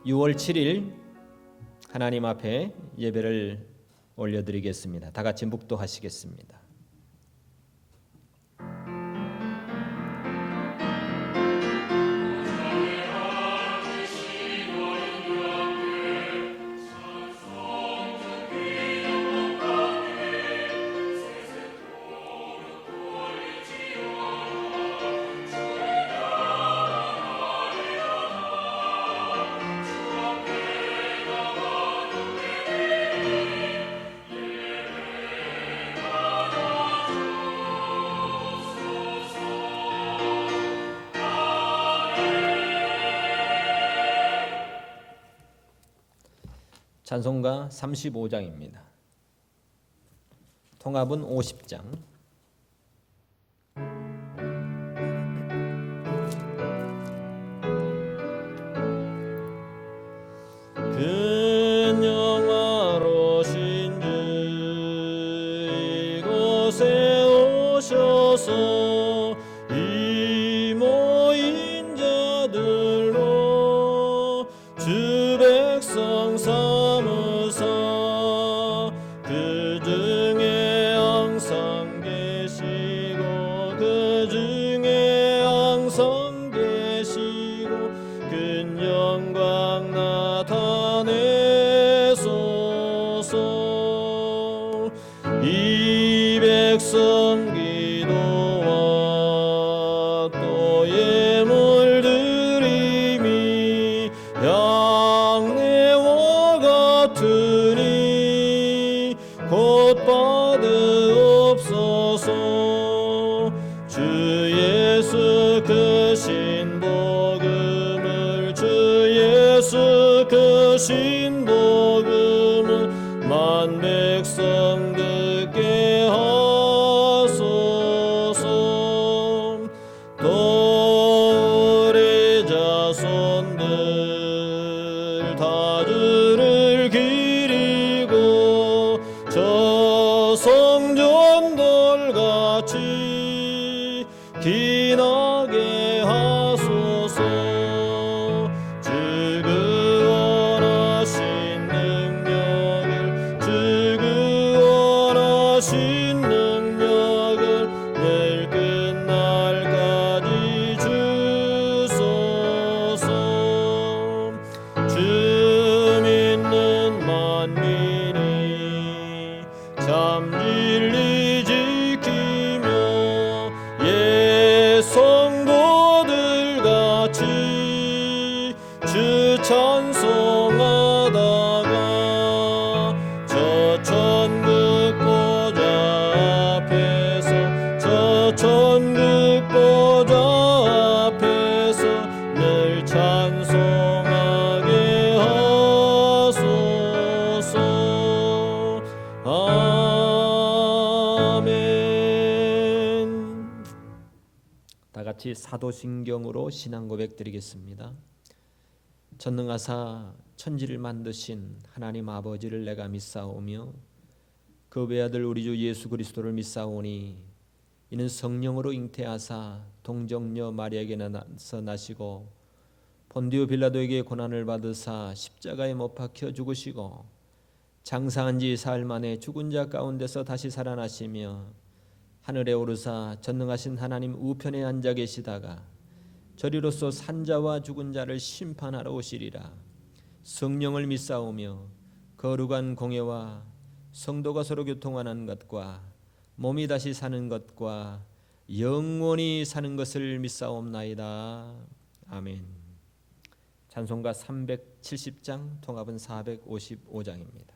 6월 7일 하나님 앞에 예배를 올려드리겠습니다. 다 같이 묵도하시겠습니다. 찬송가 35장입니다. 통합은 50장. 큰 영화로신 주 이곳에 오셔서 이 모인 자들로 주 백성 삼으사 그 중에 항상 계시고 그 중에 항상 계시고 큰 영광 나타내소서. 이 백성 기도와 또 예물 드림이 양내와 같으니 곧 받으옵소서. 주 예수 그 신복음을 주 예수 그 신복음을 만 백성 듣게 하소서. 또 우리 자손들 다 주를 기리고 저 성전돌같이 기나게 하소서. 주 그 원하신 능력을 주 그 원하신 능력을 늘 끝날까지 주소서. 주 믿는 만민이 참 진리 지키며 예 성도들 같이 주 찬송하다가 저 천국 보좌 앞에서 저 천국 보좌 앞에서 늘 찬송하게 하소서. 아멘. 다 같이 사도신경으로 신앙 고백 드리겠습니다. 전능하사 천지를 만드신 하나님 아버지를 내가 믿사오며 그 외아들 우리 주 예수 그리스도를 믿사오니 이는 성령으로 잉태하사 동정녀 마리아에게서 나시고 본디오 빌라도에게 고난을 받으사 십자가에 못 박혀 죽으시고 장사한 지 사흘 만에 죽은 자 가운데서 다시 살아나시며 하늘에 오르사 전능하신 하나님 우편에 앉아 계시다가 저리로서 산자와 죽은 자를 심판하러 오시리라. 성령을 믿사오며 거룩한 공예와 성도가 서로 교통하는 것과 몸이 다시 사는 것과 영원히 사는 것을 믿사옵나이다. 아멘. 찬송가 370장, 통합은 455장입니다.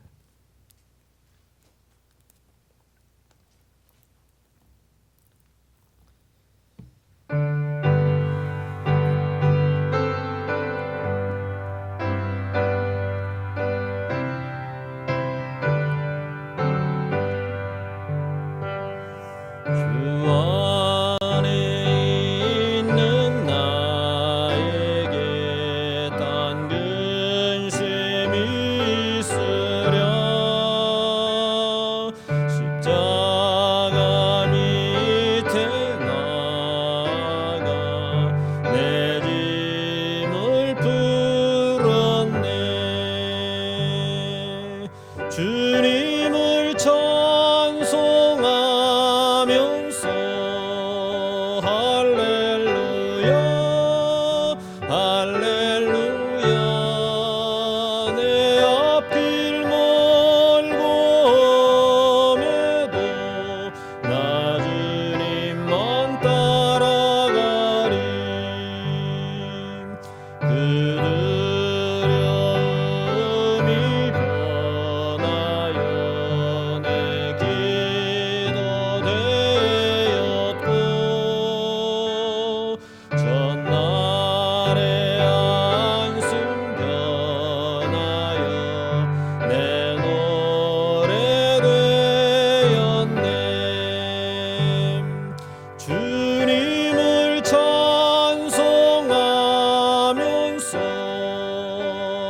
있으려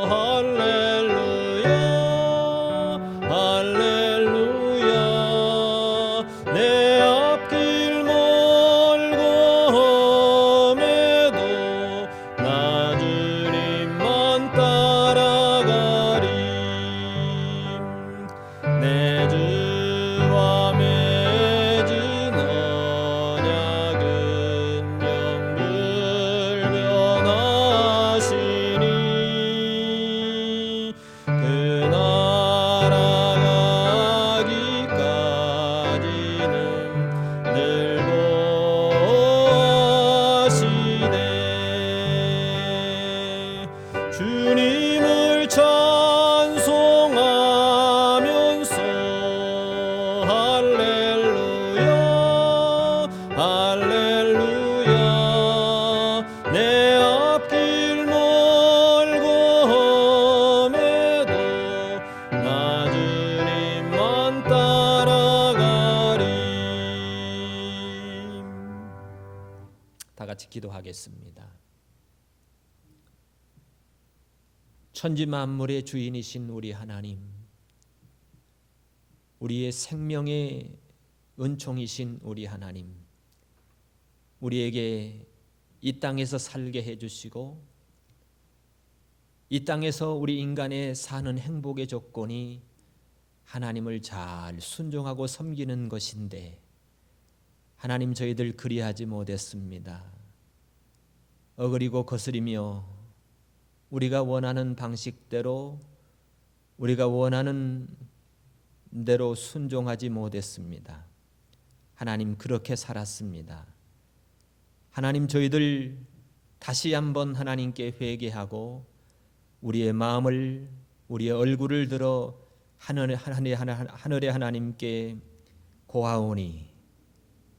할렐루야 할렐루야 내 앞길 멀고 험해도 나 주님만 따라가리 내 주와 맺은 언약은 영불 변하시니 그 나라 가기까지는 늘 보시네 주님을 찬송하면서 할렐루야 할렐루야 내 앞길 멀고 험해도 나 주님만 따라가리. 다 같이 기도하겠습니다. 천지 만물의 주인이신 우리 하나님, 우리의 생명의 은총이신 우리 하나님, 우리에게 이 땅에서 살게 해주시고 이 땅에서 우리 인간의 사는 행복의 조건이 하나님을 잘 순종하고 섬기는 것인데 하나님 저희들 그리하지 못했습니다. 어그리고 거스리며 우리가 원하는 방식대로 우리가 원하는 대로 순종하지 못했습니다. 하나님 그렇게 살았습니다. 하나님 저희들 다시 한번 하나님께 회개하고 우리의 마음을 우리의 얼굴을 들어 하늘의 하나님께 고하오니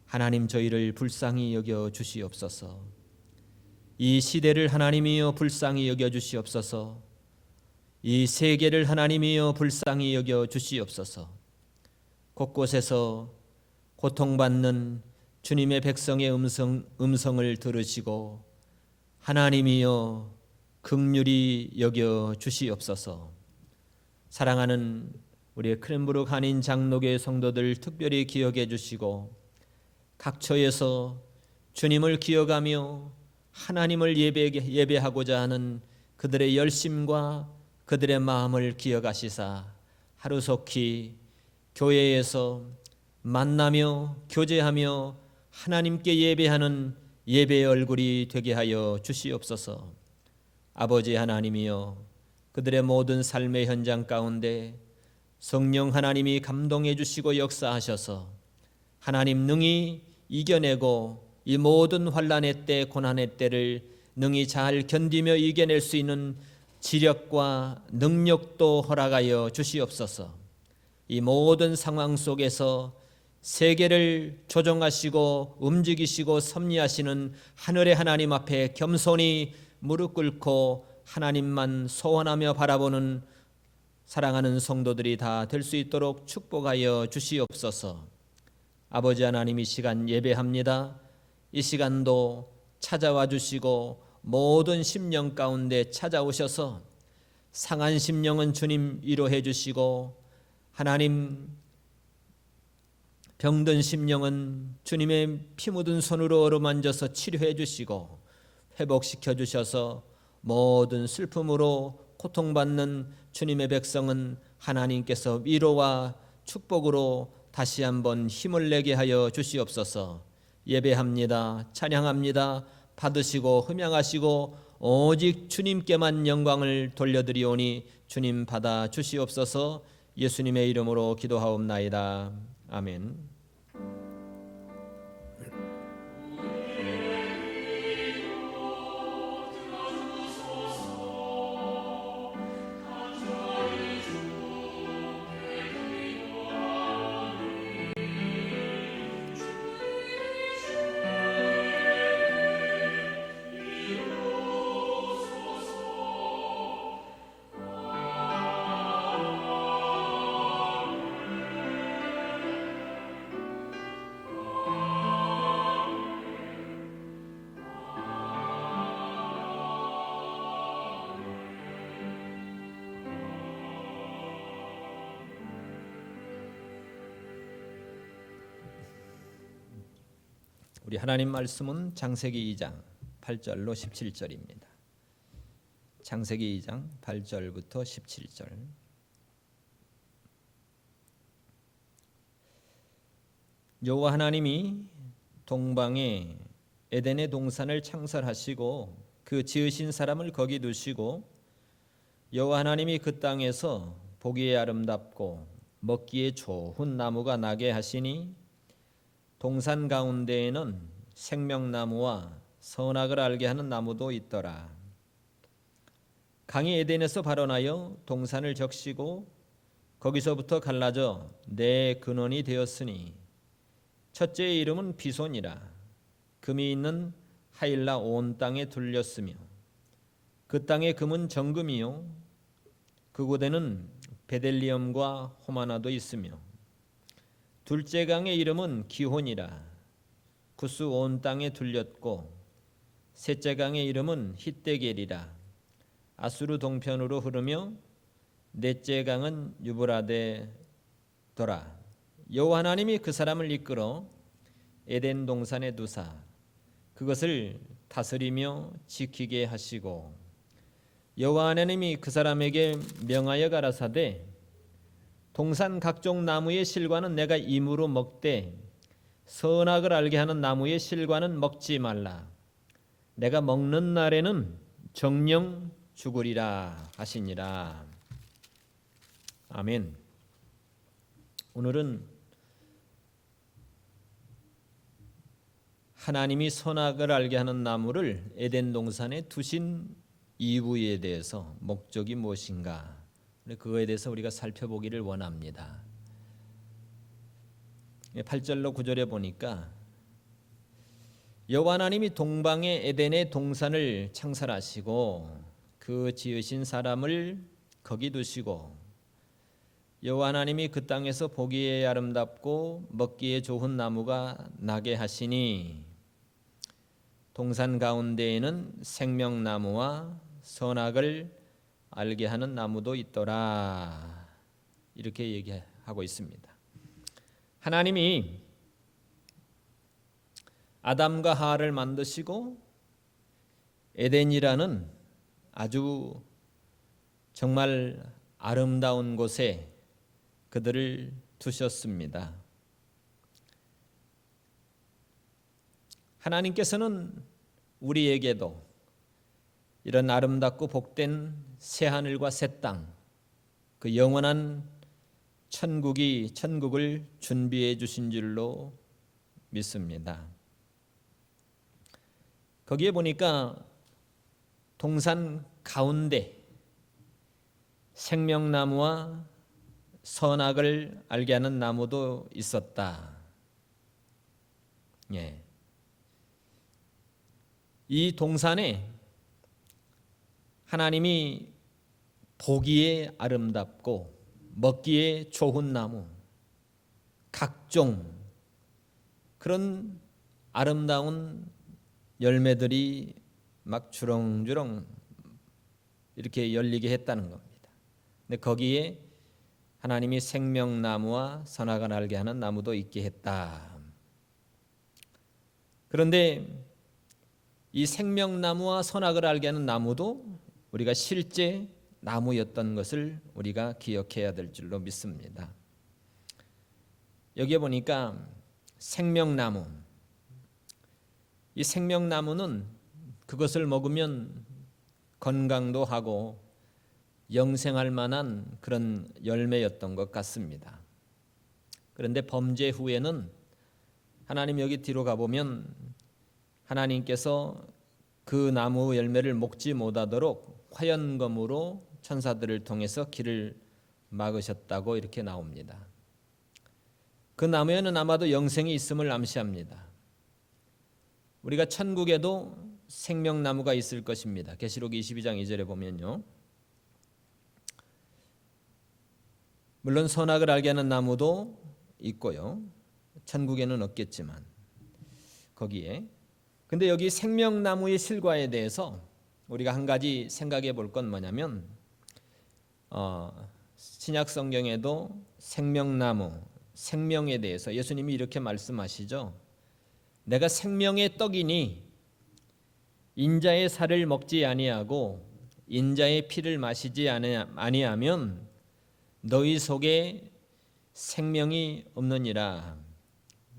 하나님 저희를 불쌍히 여겨 주시옵소서. 이 시대를 하나님이여 불쌍히 여겨 주시옵소서. 이 세계를 하나님이여 불쌍히 여겨 주시옵소서. 곳곳에서 고통받는 주님의 백성의 음성을 들으시고 하나님이여 긍휼히 여겨 주시옵소서. 사랑하는 우리의 크랜브룩 한인 장로교회 성도들 특별히 기억해 주시고 각 처에서 주님을 기억하며 하나님을 예배하고자 하는 그들의 열심과 그들의 마음을 기억하시사 하루속히 교회에서 만나며 교제하며 하나님께 예배하는 예배의 얼굴이 되게 하여 주시옵소서. 아버지 하나님이여 그들의 모든 삶의 현장 가운데 성령 하나님이 감동해 주시고 역사하셔서 하나님 능히 이겨내고 이 모든 환난의 때 고난의 때를 능히 잘 견디며 이겨낼 수 있는 지력과 능력도 허락하여 주시옵소서. 이 모든 상황 속에서 세계를 조정하시고 움직이시고 섭리하시는 하늘의 하나님 앞에 겸손히 무릎 꿇고 하나님만 소원하며 바라보는 사랑하는 성도들이 다 될 수 있도록 축복하여 주시옵소서. 아버지 하나님 이 시간 예배합니다. 이 시간도 찾아와 주시고 모든 심령 가운데 찾아오셔서 상한 심령은 주님 위로해 주시고 하나님 병든 심령은 주님의 피 묻은 손으로 어루만져서 치료해 주시고 회복시켜 주셔서 모든 슬픔으로 고통받는 주님의 백성은 하나님께서 위로와 축복으로 다시 한번 힘을 내게 하여 주시옵소서. 예배합니다. 찬양합니다. 받으시고 흠양하시고 오직 주님께만 영광을 돌려드리오니 주님 받아 주시옵소서. 예수님의 이름으로 기도하옵나이다. 아멘. 우리 하나님 말씀은 창세기 2장 8절로 17절입니다. 창세기 2장 8절부터 17절. 여호와 하나님이 동방에 에덴의 동산을 창설하시고 그 지으신 사람을 거기 두시고 여호와 하나님이 그 땅에서 보기에 아름답고 먹기에 좋은 나무가 나게 하시니 동산 가운데에는 생명나무와 선악을 알게 하는 나무도 있더라. 강이 에덴에서 발원하여 동산을 적시고 거기서부터 갈라져 네 근원이 되었으니 첫째의 이름은 비손이라. 금이 있는 하일라 온 땅에 둘렸으며 그 땅의 금은 정금이요 그곳에는 베델리엄과 호마나도 있으며 둘째 강의 이름은 기혼이라. 구스 온 땅에 둘렸고 셋째 강의 이름은 히데겔이라. 아수르 동편으로 흐르며 넷째 강은 유브라데더라. 여호와 하나님이 그 사람을 이끌어 에덴 동산에 두사 그것을 다스리며 지키게 하시고 여호와 하나님이 그 사람에게 명하여 가라사대 동산 각종 나무의 실과는 내가 임으로 먹되 선악을 알게 하는 나무의 실과는 먹지 말라. 내가 먹는 날에는 정령 죽으리라 하시니라. 아멘. 오늘은 하나님이 선악을 알게 하는 나무를 에덴 동산에 두신 이유에 대해서 목적이 무엇인가, 그거에 대해서 우리가 살펴보기를 원합니다. 8절로 9절에 보니까 여호와 하나님이 동방의 에덴의 동산을 창설하시고 그 지으신 사람을 거기 두시고 여호와 하나님이 그 땅에서 보기에 아름답고 먹기에 좋은 나무가 나게 하시니 동산 가운데에는 생명나무와 선악을 알게 하는 나무도 있더라. 이렇게 얘기하고 있습니다. 하나님이 아담과 하와를 만드시고 에덴이라는 아주 정말 아름다운 곳에 그들을 두셨습니다. 하나님께서는 우리에게도 이런 아름답고 복된 새하늘과 새 땅, 그 영원한 천국을 준비해 주신 줄로 믿습니다. 거기에 보니까 동산 가운데 생명나무와 선악을 알게 하는 나무도 있었다. 예. 이 동산에 하나님이 보기에 아름답고 먹기에 좋은 나무, 각종 그런 아름다운 열매들이 막 주렁주렁 이렇게 열리게 했다는 겁니다. 근데 거기에 하나님이 생명나무와 선악을 알게 하는 나무도 있게 했다. 그런데 이 생명나무와 선악을 알게 하는 나무도 우리가 실제 나무였던 것을 우리가 기억해야 될 줄로 믿습니다. 여기에 보니까 생명나무, 이 생명나무는 그것을 먹으면 건강도 하고 영생할 만한 그런 열매였던 것 같습니다. 그런데 범죄 후에는 하나님 여기 뒤로 가보면 하나님께서 그 나무 열매를 먹지 못하도록 화연검으로 천사들을 통해서 길을 막으셨다고 이렇게 나옵니다. 그 나무에는 아마도 영생이 있음을 암시합니다. 우리가 천국에도 생명나무가 있을 것입니다. 계시록 22장 2절에 보면요. 물론 선악을 알게 하는 나무도 있고요. 천국에는 없겠지만 거기에. 근데 여기 생명나무의 실과에 대해서 우리가 한 가지 생각해 볼 건 뭐냐면 신약 성경에도 생명나무, 생명에 대해서 예수님이 이렇게 말씀하시죠. 내가 생명의 떡이니 인자의 살을 먹지 아니하고 인자의 피를 마시지 아니하면 너희 속에 생명이 없느니라.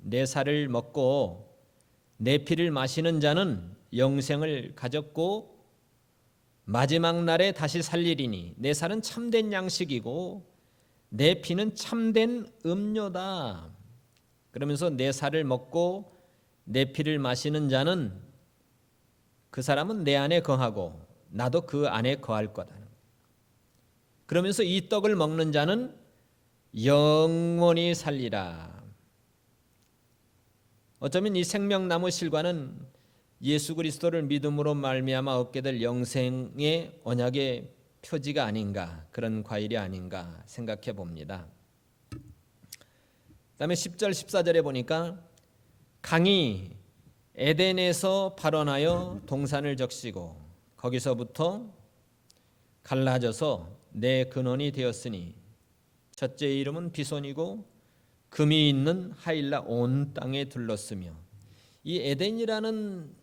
내 살을 먹고 내 피를 마시는 자는 영생을 가졌고 마지막 날에 다시 살리리니 내 살은 참된 양식이고 내 피는 참된 음료다. 그러면서 내 살을 먹고 내 피를 마시는 자는 그 사람은 내 안에 거하고 나도 그 안에 거할 거다. 그러면서 이 떡을 먹는 자는 영원히 살리라. 어쩌면 이 생명나무 실과는 예수 그리스도를 믿음으로 말미암아 얻게 될 영생의 언약의 표지가 아닌가, 그런 과일이 아닌가 생각해 봅니다. 그다음에 10절 14절에 보니까 강이 에덴에서 발원하여 동산을 적시고 거기서부터 갈라져서 내 근원이 되었으니 첫째의 이름은 비손이고 금이 있는 하일라 온 땅에 둘렀으며, 이 에덴이라는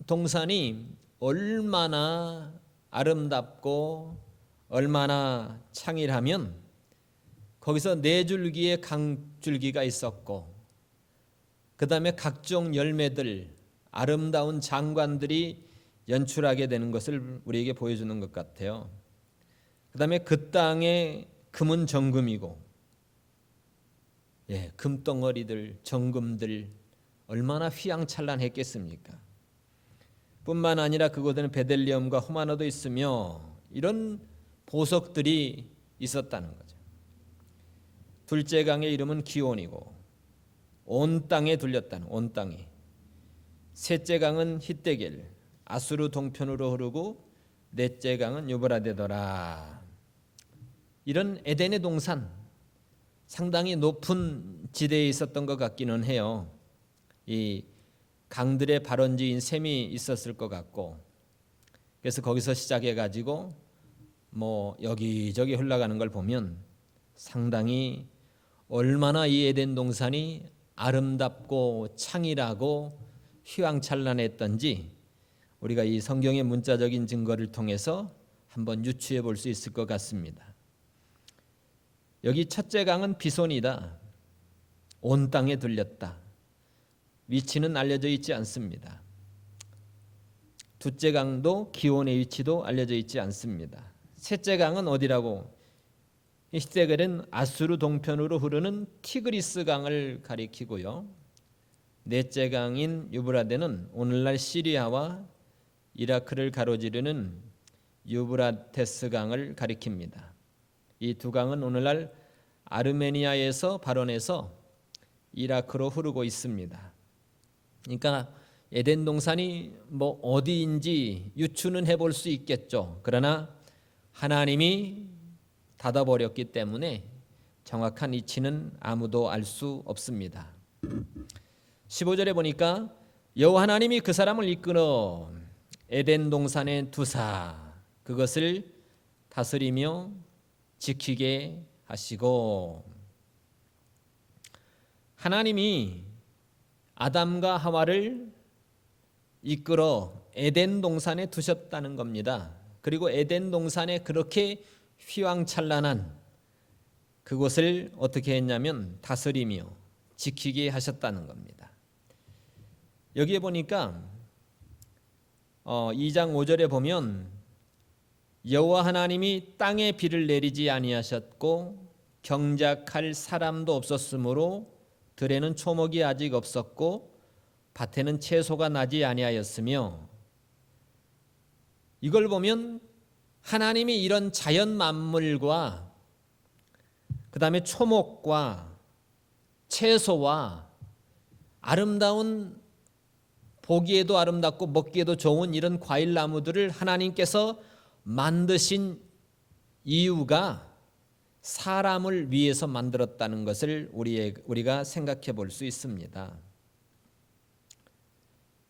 동산이 얼마나 아름답고 얼마나 창일하면 거기서 네 줄기의 강줄기가 있었고 그 다음에 각종 열매들, 아름다운 장관들이 연출하게 되는 것을 우리에게 보여주는 것 같아요. 그 다음에 그 땅의 금은 정금이고, 금덩어리들, 정금들 얼마나 휘황찬란했겠습니까? 뿐만 아니라 그곳에는 베들레헴과 호마노도 있으며 이런 보석들이 있었다는 거죠. 둘째 강의 이름은 기온이고 온 땅에 둘렸다는, 온 땅이. 셋째 강은 히데겔, 아수르 동편으로 흐르고 넷째 강은 유브라데더라. 이런 에덴의 동산, 상당히 높은 지대에 있었던 것 같기는 해요. 이 강들의 발원지인 셈이 있었을 것 같고, 그래서 거기서 시작해 가지고 여기저기 흘러가는 걸 보면 상당히 얼마나 이 에덴 동산이 아름답고 창일하고 휘황찬란했던지 우리가 이 성경의 문자적인 증거를 통해서 한번 유추해 볼 수 있을 것 같습니다. 여기 첫째 강은 비손이다. 온 땅에 들렸다. 위치는 알려져 있지 않습니다. 둘째 강도 기온의 위치도 알려져 있지 않습니다. 셋째 강은 어디라고? 히데겔은 아수르 동편으로 흐르는 티그리스 강을 가리키고요. 넷째 강인 유브라데는 오늘날 시리아와 이라크를 가로지르는 유브라테스 강을 가리킵니다. 이 두 강은 오늘날 아르메니아에서 발원해서 이라크로 흐르고 있습니다. 그러니까 에덴 동산이 어디인지 유추는 해볼 수 있겠죠. 그러나 하나님이 닫아버렸기 때문에 정확한 위치는 아무도 알 수 없습니다. 15절에 보니까 여호와 하나님이 그 사람을 이끌어 에덴 동산에 두사 그것을 다스리며 지키게 하시고, 하나님이 아담과 하와를 이끌어 에덴 동산에 두셨다는 겁니다. 그리고 에덴 동산에 그렇게 휘황찬란한 그곳을 어떻게 했냐면 다스리며 지키게 하셨다는 겁니다. 여기에 보니까 2장 5절에 보면 여호와 하나님이 땅에 비를 내리지 아니하셨고 경작할 사람도 없었으므로 들에는 초목이 아직 없었고 밭에는 채소가 나지 아니하였으며, 이걸 보면 하나님이 이런 자연 만물과 그 다음에 초목과 채소와 아름다운, 보기에도 아름답고 먹기에도 좋은 이런 과일 나무들을 하나님께서 만드신 이유가 사람을 위해서 만들었다는 것을 우리가 생각해 볼 수 있습니다.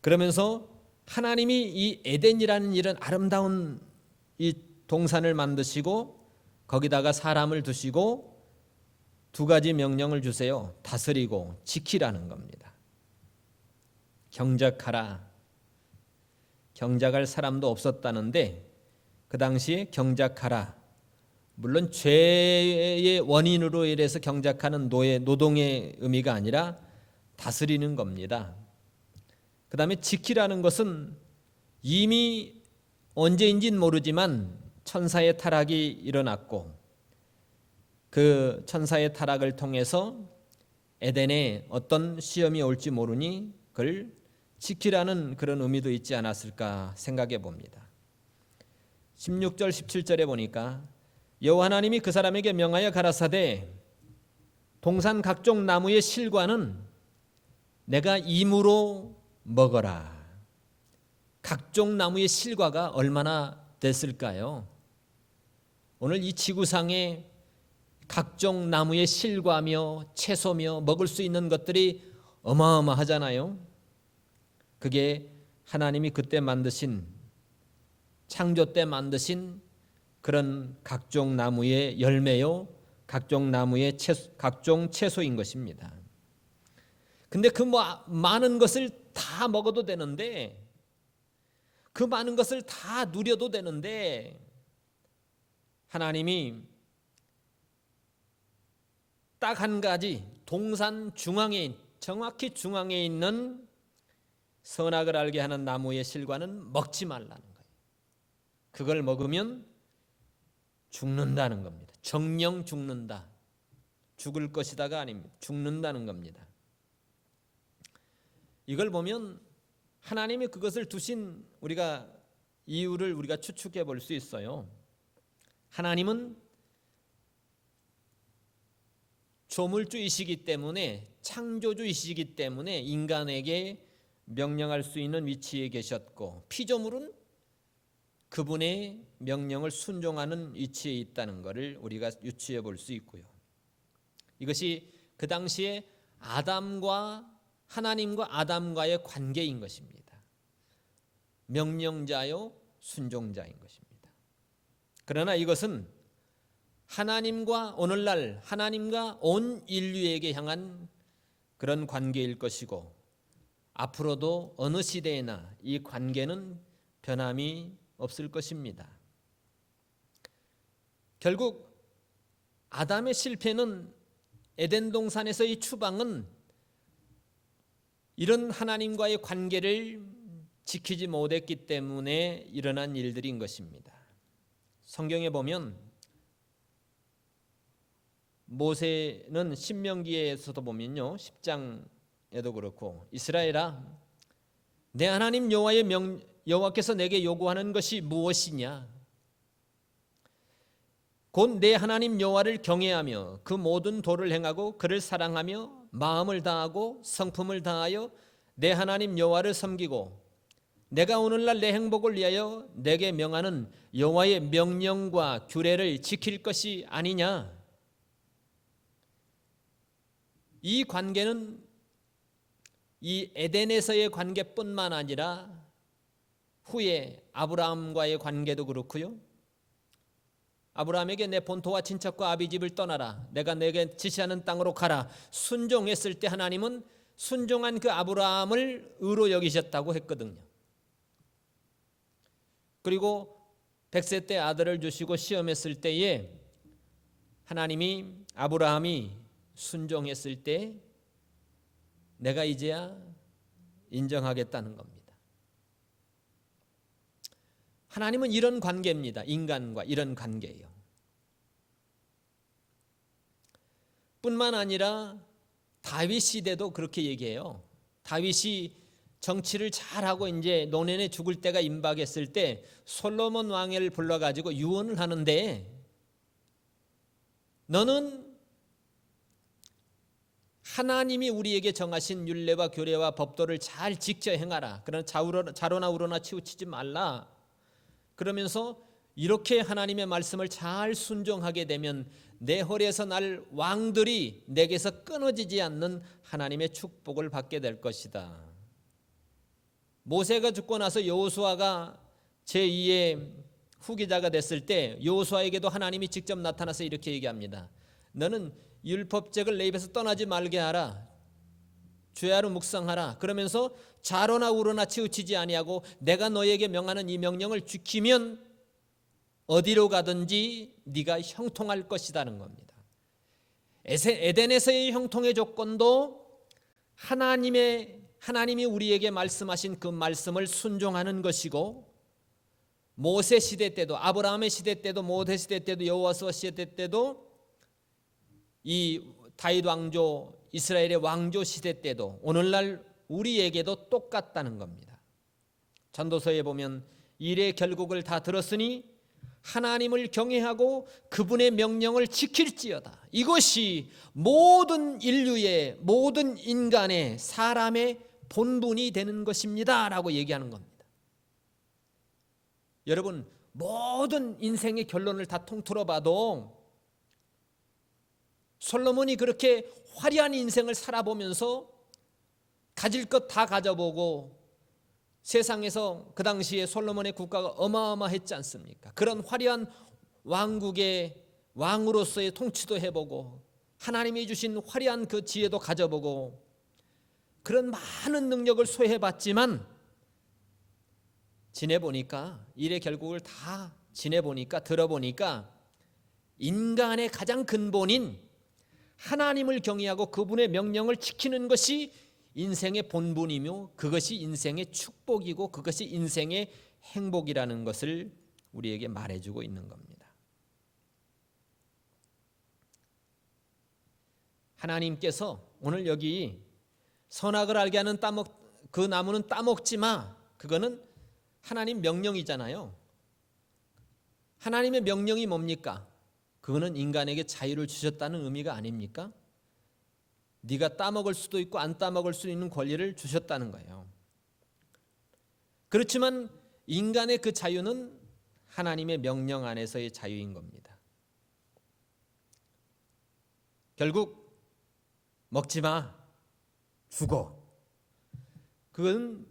그러면서 하나님이 이 에덴이라는 이런 아름다운 이 동산을 만드시고 거기다가 사람을 두시고 두 가지 명령을 주세요. 다스리고 지키라는 겁니다. 경작하라. 경작할 사람도 없었다는데 그 당시에 경작하라. 물론 죄의 원인으로 인해서 경작하는 노동의 의미가 아니라 다스리는 겁니다. 그 다음에 지키라는 것은 이미 언제인지는 모르지만 천사의 타락이 일어났고 그 천사의 타락을 통해서 에덴에 어떤 시험이 올지 모르니 그걸 지키라는 그런 의미도 있지 않았을까 생각해 봅니다. 16절 17절에 보니까 여호와 하나님이 그 사람에게 명하여 가라사대 동산 각종 나무의 실과는 내가 임으로 먹어라. 각종 나무의 실과가 얼마나 됐을까요? 오늘 이 지구상에 각종 나무의 실과며 채소며 먹을 수 있는 것들이 어마어마하잖아요. 그게 하나님이 그때 만드신 창조 때 만드신 그런 각종 나무의 열매요, 각종 나무의 각종 채소인 것입니다. 근데 그 많은 것을 다 먹어도 되는데 그 많은 것을 다 누려도 되는데 하나님이 딱 한 가지 동산 중앙에 정확히 중앙에 있는 선악을 알게 하는 나무의 실과는 먹지 말라는 거예요. 그걸 먹으면 죽는다는 겁니다. 정령 죽는다. 죽을 것이다가 아닙니다. 죽는다는 겁니다. 이걸 보면 하나님이 그것을 두신 이유를 우리가 추측해 볼 수 있어요. 하나님은 조물주이시기 때문에 창조주이시기 때문에 인간에게 명령할 수 있는 위치에 계셨고 피조물은 그분의 명령을 순종하는 위치에 있다는 것을 우리가 유추해 볼 수 있고요. 이것이 그 당시에 하나님과 아담과의 관계인 것입니다. 명령자요 순종자인 것입니다. 그러나 이것은 오늘날 하나님과 온 인류에게 향한 그런 관계일 것이고 앞으로도 어느 시대에나 이 관계는 변함이 없을 것입니다. 결국 아담의 실패는 에덴 동산에서의 추방은 이런 하나님과의 관계를 지키지 못했기 때문에 일어난 일들인 것입니다. 성경에 보면 모세는 신명기에서도 보면요 10장에도 그렇고 이스라엘아 내 하나님 여호와께서 내게 요구하는 것이 무엇이냐 곧 내 하나님 여호와를 경외하며 그 모든 도를 행하고 그를 사랑하며 마음을 다하고 성품을 다하여 내 하나님 여호와를 섬기고 내가 오늘날 내 행복을 위하여 내게 명하는 여호와의 명령과 규례를 지킬 것이 아니냐. 이 관계는 이 에덴에서의 관계뿐만 아니라 후에 아브라함과의 관계도 그렇고요. 아브라함에게 내 본토와 친척과 아비집을 떠나라. 내가 내게 지시하는 땅으로 가라. 순종했을 때 하나님은 순종한 그 아브라함을 의로 여기셨다고 했거든요. 그리고 100세 때 아들을 주시고 시험했을 때에 아브라함이 순종했을 때 내가 이제야 인정하겠다는 겁니다. 하나님은 이런 관계입니다. 인간과 이런 관계예요. 뿐만 아니라 다윗 시대도 그렇게 얘기해요. 다윗이 정치를 잘하고 이제 노년에 죽을 때가 임박했을 때 솔로몬 왕을 불러가지고 유언을 하는데 너는 하나님이 우리에게 정하신 율례와 규례와 법도를 잘 지켜 행하라. 그러나 자로나 우로나 치우치지 말라. 그러면서 이렇게 하나님의 말씀을 잘 순종하게 되면 내 허리에서 날 왕들이 내게서 끊어지지 않는 하나님의 축복을 받게 될 것이다. 모세가 죽고 나서 여호수아가 제2의 후계자가 됐을 때 여호수아에게도 하나님이 직접 나타나서 이렇게 얘기합니다. 너는 율법책을 내 입에서 떠나지 말게 하라. 주야로 묵상하라. 그러면서 좌로나 우로나 치우치지 아니하고 내가 너에게 명하는 이 명령을 지키면 어디로 가든지 네가 형통할 것이라는 겁니다. 에덴에서의 형통의 조건도 하나님이 우리에게 말씀하신 그 말씀을 순종하는 것이고, 모세 시대 때도, 아브라함의 시대 때도, 모세 시대 때도, 여호와서 시대 때도, 이 다윗 왕조, 이스라엘의 왕조 시대 때도, 오늘날 우리에게도 똑같다는 겁니다. 전도서에 보면 일의 결국을 다 들었으니 하나님을 경외하고 그분의 명령을 지킬지어다. 이것이 모든 인류의, 모든 인간의, 사람의 본분이 되는 것입니다 라고 얘기하는 겁니다. 여러분, 모든 인생의 결론을 다 통틀어 봐도 솔로몬이 그렇게 화려한 인생을 살아보면서 가질 것 다 가져보고, 세상에서 그 당시에 솔로몬의 국가가 어마어마했지 않습니까? 그런 화려한 왕국의 왕으로서의 통치도 해보고, 하나님이 주신 화려한 그 지혜도 가져보고, 그런 많은 능력을 소유해봤지만 지내보니까, 일의 결국을 다 지내보니까, 들어보니까 인간의 가장 근본인 하나님을 경외하고 그분의 명령을 지키는 것이 인생의 본분이며, 그것이 인생의 축복이고, 그것이 인생의 행복이라는 것을 우리에게 말해주고 있는 겁니다. 하나님께서 오늘 여기 선악을 알게 하는 그 나무는 따먹지 마, 그거는 하나님 명령이잖아요. 하나님의 명령이 뭡니까? 그거는 인간에게 자유를 주셨다는 의미가 아닙니까? 네가 따먹을 수도 있고 안 따먹을 수 있는 권리를 주셨다는 거예요. 그렇지만 인간의 그 자유는 하나님의 명령 안에서의 자유인 겁니다. 결국 먹지 마, 죽어. 그건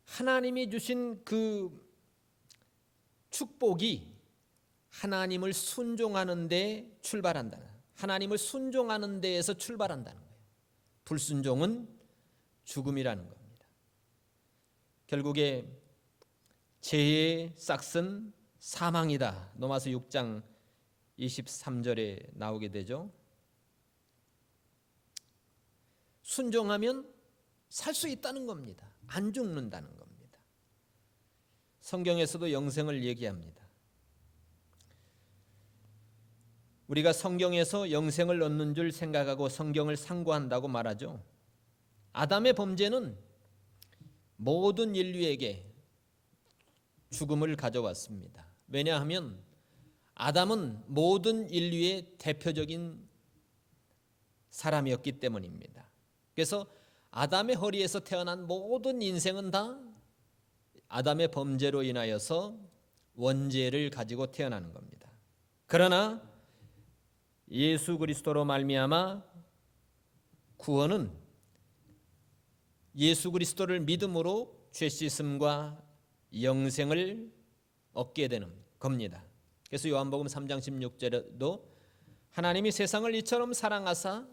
하나님이 주신 그 축복이 하나님을 순종하는 데 출발한다. 하나님을 순종하는 데에서 출발한다는 거예요. 불순종은 죽음이라는 겁니다. 결국에 죄의 싹은 사망이다. 로마서 6장 23절에 나오게 되죠. 순종하면 살 수 있다는 겁니다. 안 죽는다는 겁니다. 성경에서도 영생을 얘기합니다. 우리가 성경에서 영생을 얻는 줄 생각하고 성경을 상고한다고 말하죠. 아담의 범죄는 모든 인류에게 죽음을 가져왔습니다. 왜냐하면 아담은 모든 인류의 대표적인 사람이었기 때문입니다. 그래서 아담의 허리에서 태어난 모든 인생은 다 아담의 범죄로 인하여서 원죄를 가지고 태어나는 겁니다. 그러나 예수 그리스도로 말미암아 구원은 예수 그리스도를 믿음으로 죄 씻음과 영생을 얻게 되는 겁니다. 그래서 요한복음 3장 16절에도 하나님이 세상을 이처럼 사랑하사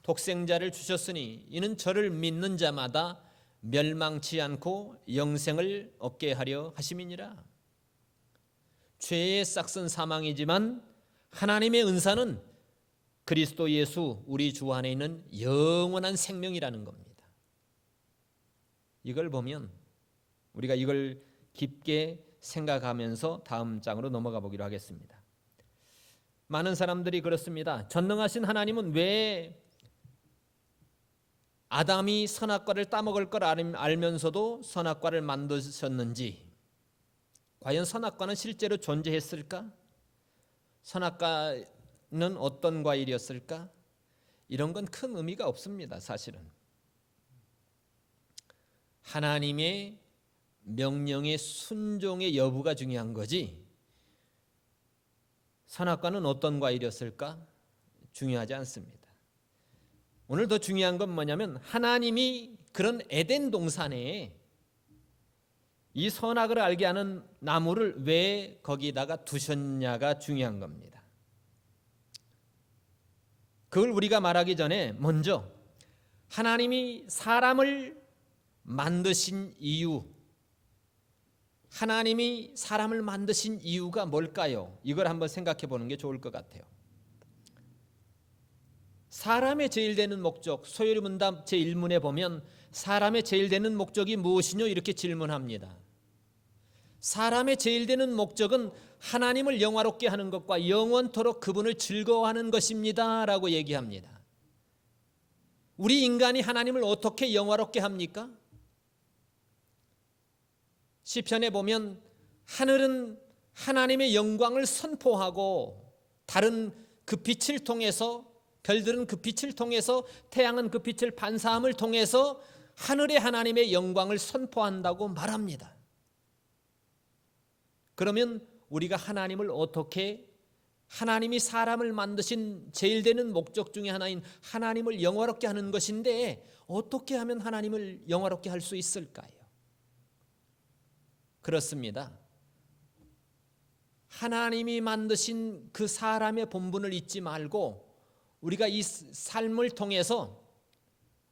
독생자를 주셨으니 이는 저를 믿는 자마다 멸망치 않고 영생을 얻게 하려 하심이니라. 죄의 싹은 사망이지만 하나님의 은사는 그리스도 예수 우리 주 안에 있는 영원한 생명이라는 겁니다. 이걸 보면 우리가 이걸 깊게 생각하면서 다음 장으로 넘어가 보기로 하겠습니다. 많은 사람들이 그렇습니다. 전능하신 하나님은 왜 아담이 선악과를 따먹을 걸 알면서도 선악과를 만드셨는지, 과연 선악과는 실제로 존재했을까? 선악과는 어떤 과일이었을까? 이런 건 큰 의미가 없습니다. 사실은 하나님의 명령의 순종의 여부가 중요한 거지, 선악과는 어떤 과일이었을까? 중요하지 않습니다. 오늘 더 중요한 건 뭐냐면 하나님이 그런 에덴 동산에 이 선악을 알게 하는 나무를 왜 거기다가 두셨냐가 중요한 겁니다. 그걸 우리가 말하기 전에 먼저 하나님이 사람을 만드신 이유, 하나님이 사람을 만드신 이유가 뭘까요? 이걸 한번 생각해 보는 게 좋을 것 같아요. 사람의 제일 되는 목적, 소요리 문답 제1문에 보면 사람의 제일 되는 목적이 무엇이뇨? 이렇게 질문합니다. 사람의 제일 되는 목적은 하나님을 영화롭게 하는 것과 영원토록 그분을 즐거워하는 것입니다 라고 얘기합니다. 우리 인간이 하나님을 어떻게 영화롭게 합니까? 시편에 보면 하늘은 하나님의 영광을 선포하고 다른 그 빛을 통해서, 별들은 그 빛을 통해서, 태양은 그 빛을 반사함을 통해서 하늘의 하나님의 영광을 선포한다고 말합니다. 그러면 우리가 하나님을 어떻게, 하나님이 사람을 만드신 제일 되는 목적 중에 하나인 하나님을 영화롭게 하는 것인데 어떻게 하면 하나님을 영화롭게 할 수 있을까요? 그렇습니다. 하나님이 만드신 그 사람의 본분을 잊지 말고 우리가 이 삶을 통해서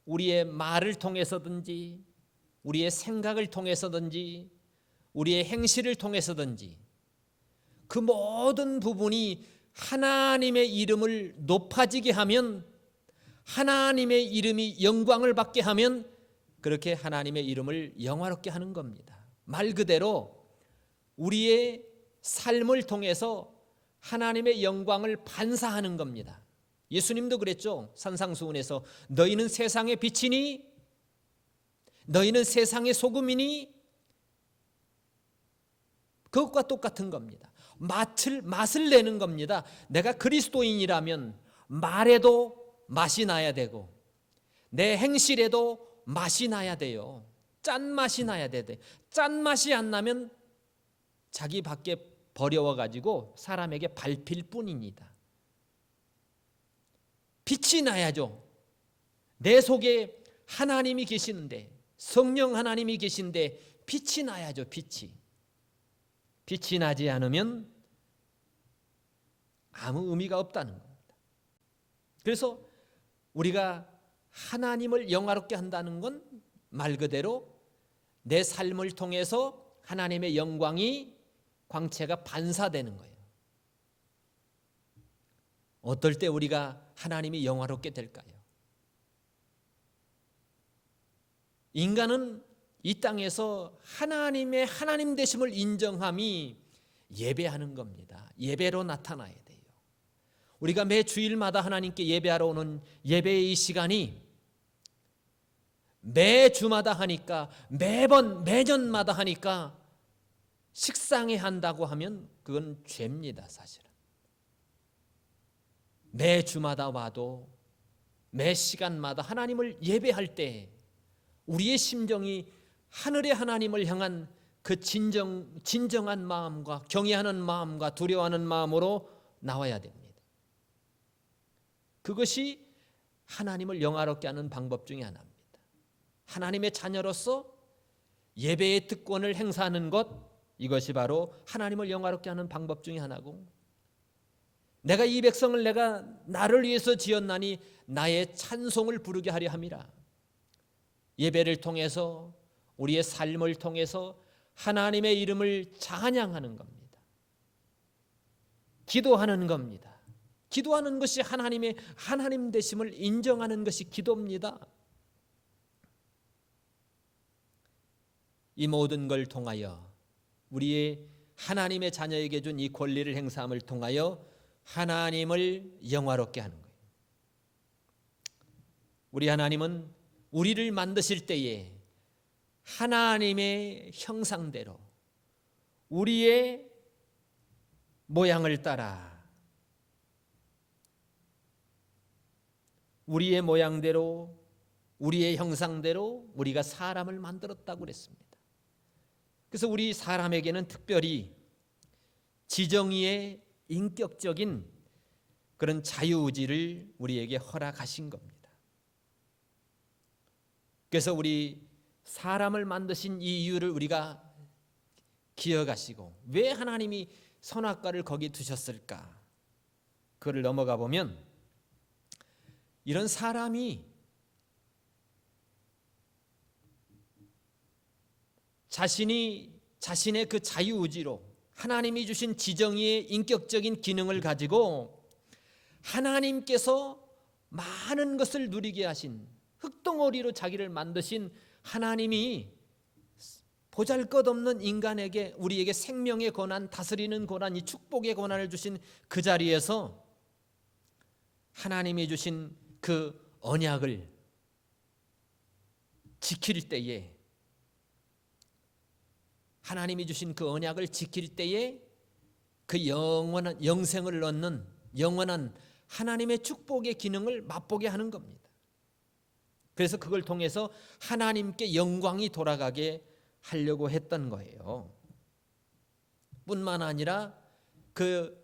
우리의 말을 통해서든지 우리의 생각을 통해서든지 우리의 행실을 통해서든지 그 모든 부분이 하나님의 이름을 높아지게 하면, 하나님의 이름이 영광을 받게 하면 그렇게 하나님의 이름을 영화롭게 하는 겁니다. 말 그대로 우리의 삶을 통해서 하나님의 영광을 반사하는 겁니다. 예수님도 그랬죠. 산상수훈에서 너희는 세상의 빛이니, 너희는 세상의 소금이니, 그것과 똑같은 겁니다. 맛을 내는 겁니다. 내가 그리스도인이라면 말에도 맛이 나야 되고 내 행실에도 맛이 나야 돼요. 짠맛이 나야 돼. 짠맛이 안 나면 자기 밖에 버려워가지고 사람에게 밟힐 뿐입니다. 빛이 나야죠. 내 속에 하나님이 계시는데, 성령 하나님이 계신데 빛이 나야죠. 빛이 나지 않으면 아무 의미가 없다는 겁니다. 그래서 우리가 하나님을 영화롭게 한다는 건 말 그대로 내 삶을 통해서 하나님의 영광이, 광채가 반사되는 거예요. 어떨 때 우리가 하나님이 영화롭게 될까요? 인간은 이 땅에서 하나님의 하나님 되심을 인정함이 예배하는 겁니다. 예배로 나타나야 돼요. 우리가 매 주일마다 하나님께 예배하러 오는 예배의 이 시간이 매 주마다 하니까, 매년마다 하니까 식상해 한다고 하면 그건 죄입니다, 사실은. 매 주마다 와도 매 시간마다 하나님을 예배할 때 우리의 심정이 하늘의 하나님을 향한 그 진정한 마음과 경외하는 마음과 두려워하는 마음으로 나와야 됩니다. 그것이 하나님을 영화롭게 하는 방법 중에 하나입니다. 하나님의 자녀로서 예배의 특권을 행사하는 것, 이것이 바로 하나님을 영화롭게 하는 방법 중에 하나고, 내가 이 백성을 내가 나를 위해서 지었나니 나의 찬송을 부르게 하려 함이라. 예배를 통해서, 우리의 삶을 통해서 하나님의 이름을 찬양하는 겁니다. 기도하는 겁니다. 기도하는 것이 하나님의 하나님 되심을 인정하는 것이 기도입니다. 이 모든 걸 통하여 우리의 하나님의 자녀에게 준 이 권리를 행사함을 통하여 하나님을 영화롭게 하는 거예요. 우리 하나님은 우리를 만드실 때에 하나님의 형상대로 우리의 모양을 따라, 우리의 모양대로, 우리의 형상대로 우리가 사람을 만들었다고 그랬습니다. 그래서 우리 사람에게는 특별히 지정의의 인격적인 그런 자유의지를 우리에게 허락하신 겁니다. 그래서 우리 사람을 만드신 이 이유를 우리가 기억하시고, 왜 하나님이 선악과를 거기 두셨을까? 그걸 넘어가 보면 이런 사람이 자신의 그 자유의지로 하나님이 주신 지정의의 인격적인 기능을 가지고 하나님께서 많은 것을 누리게 하신, 흙덩어리로 자기를 만드신 하나님이 보잘것없는 인간에게, 우리에게 생명의 권한, 다스리는 권한, 이 축복의 권한을 주신 그 자리에서 하나님이 주신 그 언약을 지킬 때에, 하나님이 주신 그 언약을 지킬 때에 그 영원한 영생을 얻는 영원한 하나님의 축복의 기능을 맛보게 하는 겁니다. 그래서 그걸 통해서 하나님께 영광이 돌아가게 하려고 했던 거예요. 뿐만 아니라 그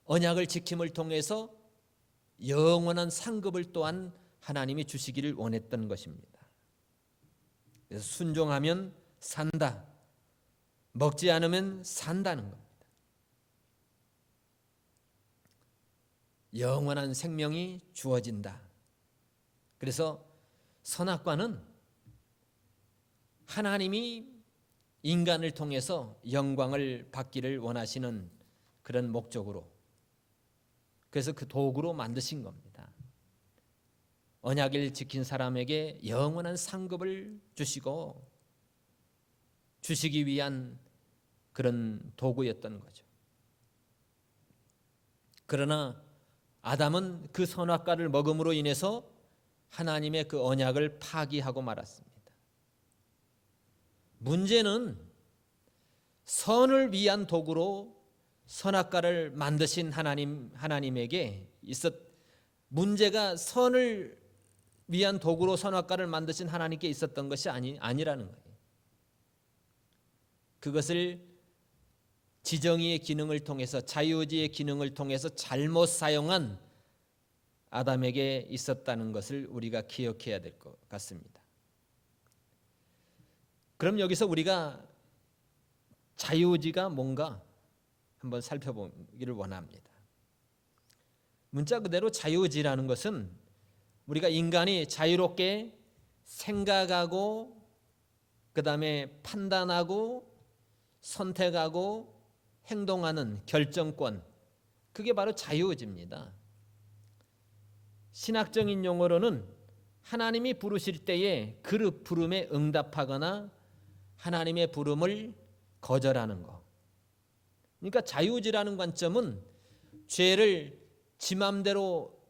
언약을 지킴을 통해서 영원한 상급을 또한 하나님이 주시기를 원했던 것입니다. 그래서 순종하면 산다, 먹지 않으면 산다는 겁니다. 영원한 생명이 주어진다. 그래서 선악과는 하나님이 인간을 통해서 영광을 받기를 원하시는 그런 목적으로, 그래서 그 도구로 만드신 겁니다. 언약을 지킨 사람에게 영원한 상급을 주시기 위한 그런 도구였던 거죠. 그러나 아담은 그 선악과를 먹음으로 인해서 하나님의 그 언약을 파기하고 말았습니다. 문제는 선을 위한 도구로 선악과를 만드신 하나님에게 문제가 선을 위한 도구로 선악과를 만드신 하나님께 있었던 것이 아니라는 거예요. 그것을 지정의의 기능을 통해서, 자유의지의 기능을 통해서 잘못 사용한 아담에게 있었다는 것을 우리가 기억해야 될 것 같습니다. 그럼 여기서 우리가 자유의지가 뭔가 한번 살펴보기를 원합니다. 문자 그대로 자유의지라는 것은 우리가 인간이 자유롭게 생각하고, 그 다음에 판단하고, 선택하고, 행동하는 결정권, 그게 바로 자유의지입니다. 신학적인 용어로는 하나님이 부르실 때에 그 부름에 응답하거나 하나님의 부름을 거절하는 것. 그러니까 자유의지라는 관점은 죄를 지 맘대로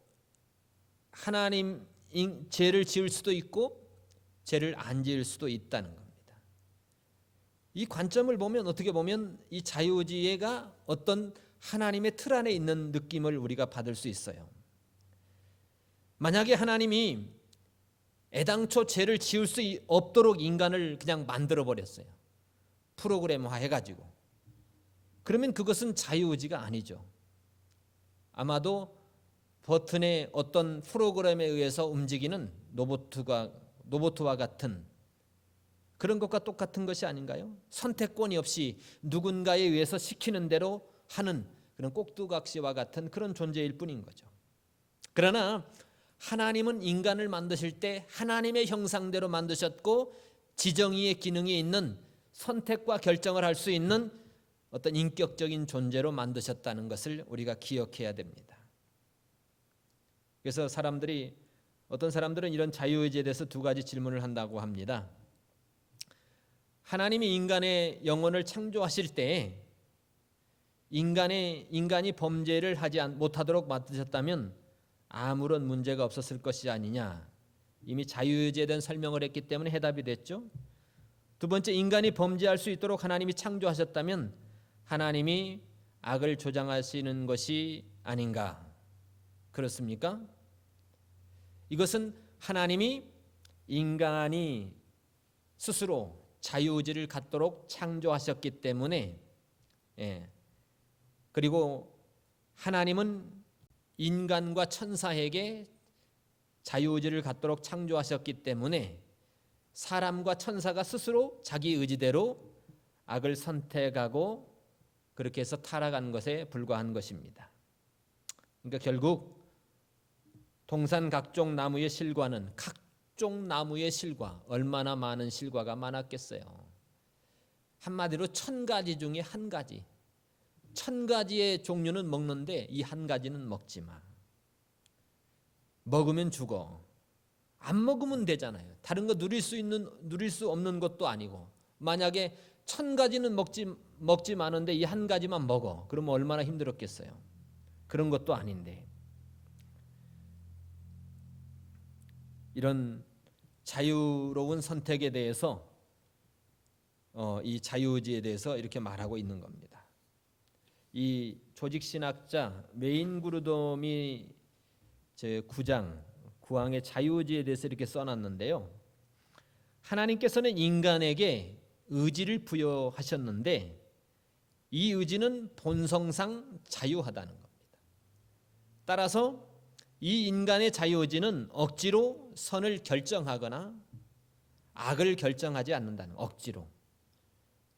죄를 지을 수도 있고 죄를 안 지을 수도 있다는 겁니다. 이 관점을 보면, 어떻게 보면 이 자유의지가 어떤 하나님의 틀 안에 있는 느낌을 우리가 받을 수 있어요. 만약에 하나님이 애당초 죄를 지을 수 없도록 인간을 그냥 만들어 버렸어요. 프로그램화 해가지고. 그러면 그것은 자유의지가 아니죠. 아마도 버튼의 어떤 프로그램에 의해서 움직이는 로봇과 같은 그런 것과 똑같은 것이 아닌가요? 선택권이 없이 누군가에 의해서 시키는 대로 하는 그런 꼭두각시와 같은 그런 존재일 뿐인 거죠. 그러나 하나님은 인간을 만드실 때 하나님의 형상대로 만드셨고, 지정의의 기능이 있는, 선택과 결정을 할 수 있는 어떤 인격적인 존재로 만드셨다는 것을 우리가 기억해야 됩니다. 그래서 어떤 사람들은 이런 자유의지에 대해서 두 가지 질문을 한다고 합니다. 하나님이 인간의 영혼을 창조하실 때 인간이 범죄를 하지 못하도록 만드셨다면 아무런 문제가 없었을 것이 아니냐. 이미 자유의지에 대한 설명을 했기 때문에 해답이 됐죠. 두 번째, 인간이 범죄할 수 있도록 하나님이 창조하셨다면 하나님이 악을 조장하시는 것이 아닌가. 그렇습니까? 이것은 하나님이 인간이 스스로 자유의지를 갖도록 창조하셨기 때문에, 그리고 하나님은 인간과 천사에게 자유의지를 갖도록 창조하셨기 때문에 사람과 천사가 스스로 자기 의지대로 악을 선택하고 그렇게 해서 타락한 것에 불과한 것입니다. 그러니까 결국 동산 각종 나무의 실과는, 각종 나무의 실과, 얼마나 많은 실과가 많았겠어요. 한마디로 1000가지 중에 한 가지. 1000가지의 종류는 먹는데 이 한 가지는 먹지 마. 먹으면 죽어. 안 먹으면 되잖아요. 다른 거 누릴 수 없는 것도 아니고. 만약에 1000가지는 먹지 마는데 이 한 가지만 먹어. 그러면 얼마나 힘들었겠어요. 그런 것도 아닌데. 이런 자유로운 선택에 대해서 이 자유의지에 대해서 이렇게 말하고 있는 겁니다. 이 조직신학자 웨인 그루돔이 제 9장 구항의 자유의지에 대해서 이렇게 써놨는데요. 하나님께서는 인간에게 의지를 부여하셨는데 이 의지는 본성상 자유하다는 겁니다. 따라서 이 인간의 자유의지는 억지로 선을 결정하거나 악을 결정하지 않는다는 억지로.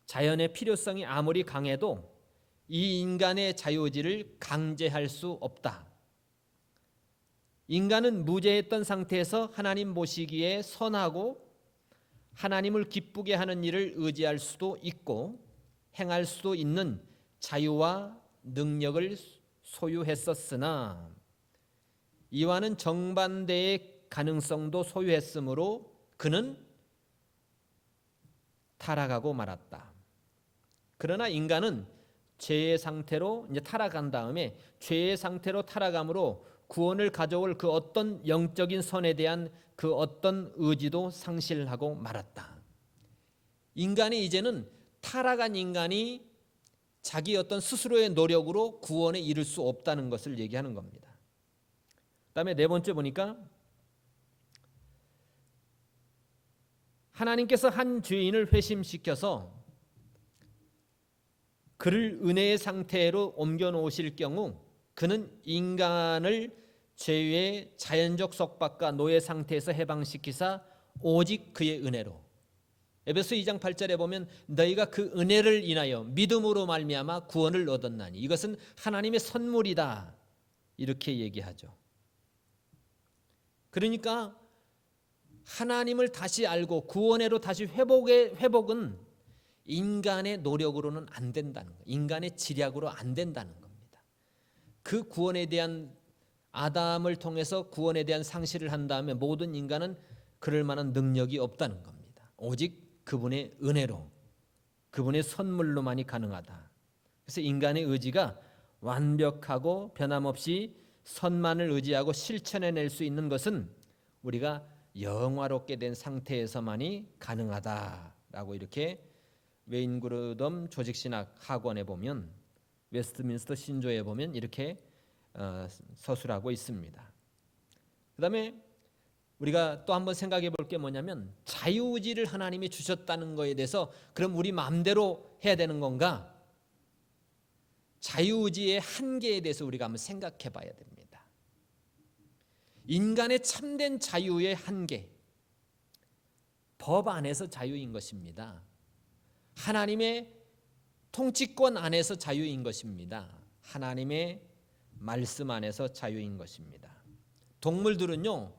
자연의 필요성이 아무리 강해도 이 인간의 자유의지를 강제할 수 없다. 인간은 무죄했던 상태에서 하나님 보시기에 선하고 하나님을 기쁘게 하는 일을 의지할 수도 있고 행할 수도 있는 자유와 능력을 소유했었으나 이와는 정반대의 가능성도 소유했으므로 그는 타락하고 말았다. 그러나 인간은 죄의 상태로 이제 타락한 다음에 죄의 상태로 타락함으로 구원을 가져올 그 어떤 영적인 선에 대한 그 어떤 의지도 상실하고 말았다. 인간이 이제는 타락한 인간이 자기 어떤 스스로의 노력으로 구원에 이를 수 없다는 것을 얘기하는 겁니다. 그다음에 네 번째 보니까 하나님께서 한 죄인을 회심시켜서 그를 은혜의 상태로 옮겨 놓으실 경우 그는 인간을 죄의 자연적 속박과 노예 상태에서 해방시키사 오직 그의 은혜로. 에베소 2장 8절에 보면 너희가 그 은혜를 인하여 믿음으로 말미암아 구원을 얻었나니 이것은 하나님의 선물이다. 이렇게 얘기하죠. 그러니까 하나님을 다시 알고 구원으로 다시 회복은 인간의 노력으로는 안 된다는 거예요. 인간의 지략으로 안 된다는 겁니다. 그 구원에 대한 아담을 통해서 구원에 대한 상실을 한 다음에 모든 인간은 그럴 만한 능력이 없다는 겁니다. 오직 그분의 은혜로, 그분의 선물로만이 가능하다. 그래서 인간의 의지가 완벽하고 변함없이 선만을 의지하고 실천해낼 수 있는 것은 우리가 영화롭게 된 상태에서만이 가능하다라고 이렇게 웨인 그루돔 조직신학 학원에 보면 웨스트민스터 신조에 보면 이렇게 서술하고 있습니다. 그 다음에 우리가 또 한번 생각해 볼 게 뭐냐면 자유의지를 하나님이 주셨다는 것에 대해서 그럼 우리 마음대로 해야 되는 건가? 자유의지의 한계에 대해서 우리가 한번 생각해 봐야 됩니다. 인간의 참된 자유의 한계, 법 안에서 자유인 것입니다. 하나님의 통치권 안에서 자유인 것입니다. 하나님의 말씀 안에서 자유인 것입니다. 동물들은요,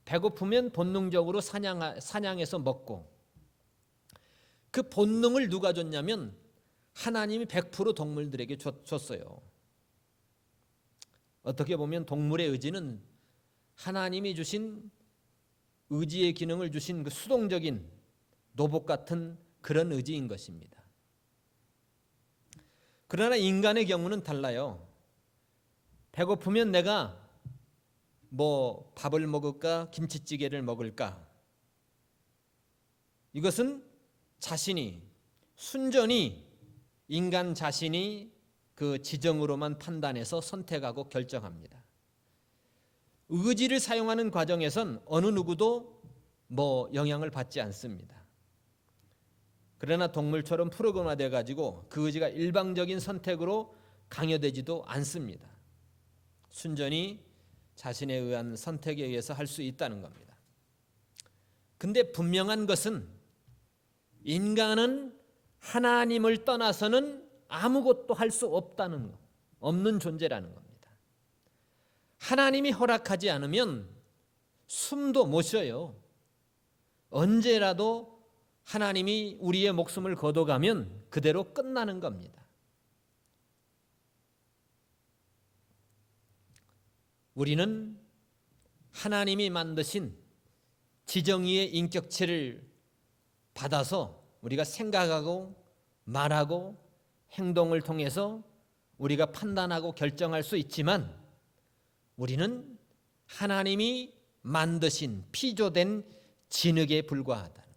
배고프면 본능적으로 사냥해서 먹고 그 본능을 누가 줬냐면 하나님이 100% 동물들에게 줬어요. 어떻게 보면 동물의 의지는 하나님이 주신 의지의 기능을 주신 그 수동적인 로봇 같은 그런 의지인 것입니다. 그러나 인간의 경우는 달라요. 배고프면 내가 뭐 밥을 먹을까 김치찌개를 먹을까, 이것은 자신이 순전히 인간 자신이 그 지정으로만 판단해서 선택하고 결정합니다. 의지를 사용하는 과정에선 어느 누구도 뭐 영향을 받지 않습니다. 그러나 동물처럼 프로그램화되어 가지고 그 의지가 일방적인 선택으로 강요되지도 않습니다. 순전히 자신에 의한 선택에 의해서 할 수 있다는 겁니다. 근데 분명한 것은 인간은 하나님을 떠나서는 아무것도 할 수 없다는 것, 없는 존재라는 겁니다. 하나님이 허락하지 않으면 숨도 못 쉬어요. 언제라도 하나님이 우리의 목숨을 거둬가면 그대로 끝나는 겁니다. 우리는 하나님이 만드신 지정의의 인격체를 받아서 우리가 생각하고 말하고 행동을 통해서 우리가 판단하고 결정할 수 있지만 우리는 하나님이 만드신 피조된 진흙에 불과하다는 거예요.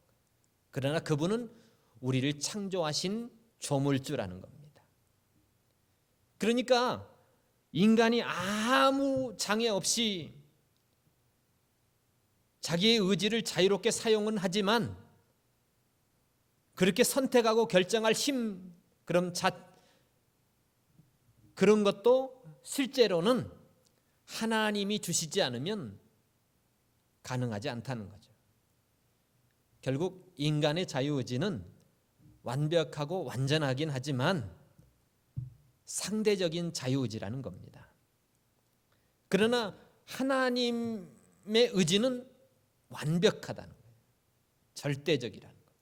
그러나 그분은 우리를 창조하신 조물주라는 겁니다. 그러니까 인간이 아무 장애 없이 자기의 의지를 자유롭게 사용은 하지만 그렇게 선택하고 결정할 힘, 그런 것도 실제로는 하나님이 주시지 않으면 가능하지 않다는 거죠. 결국 인간의 자유의지는 완벽하고 완전하긴 하지만 상대적인 자유의지라는 겁니다. 그러나 하나님의 의지는 완벽하다는 거예요. 절대적이라는 거예요.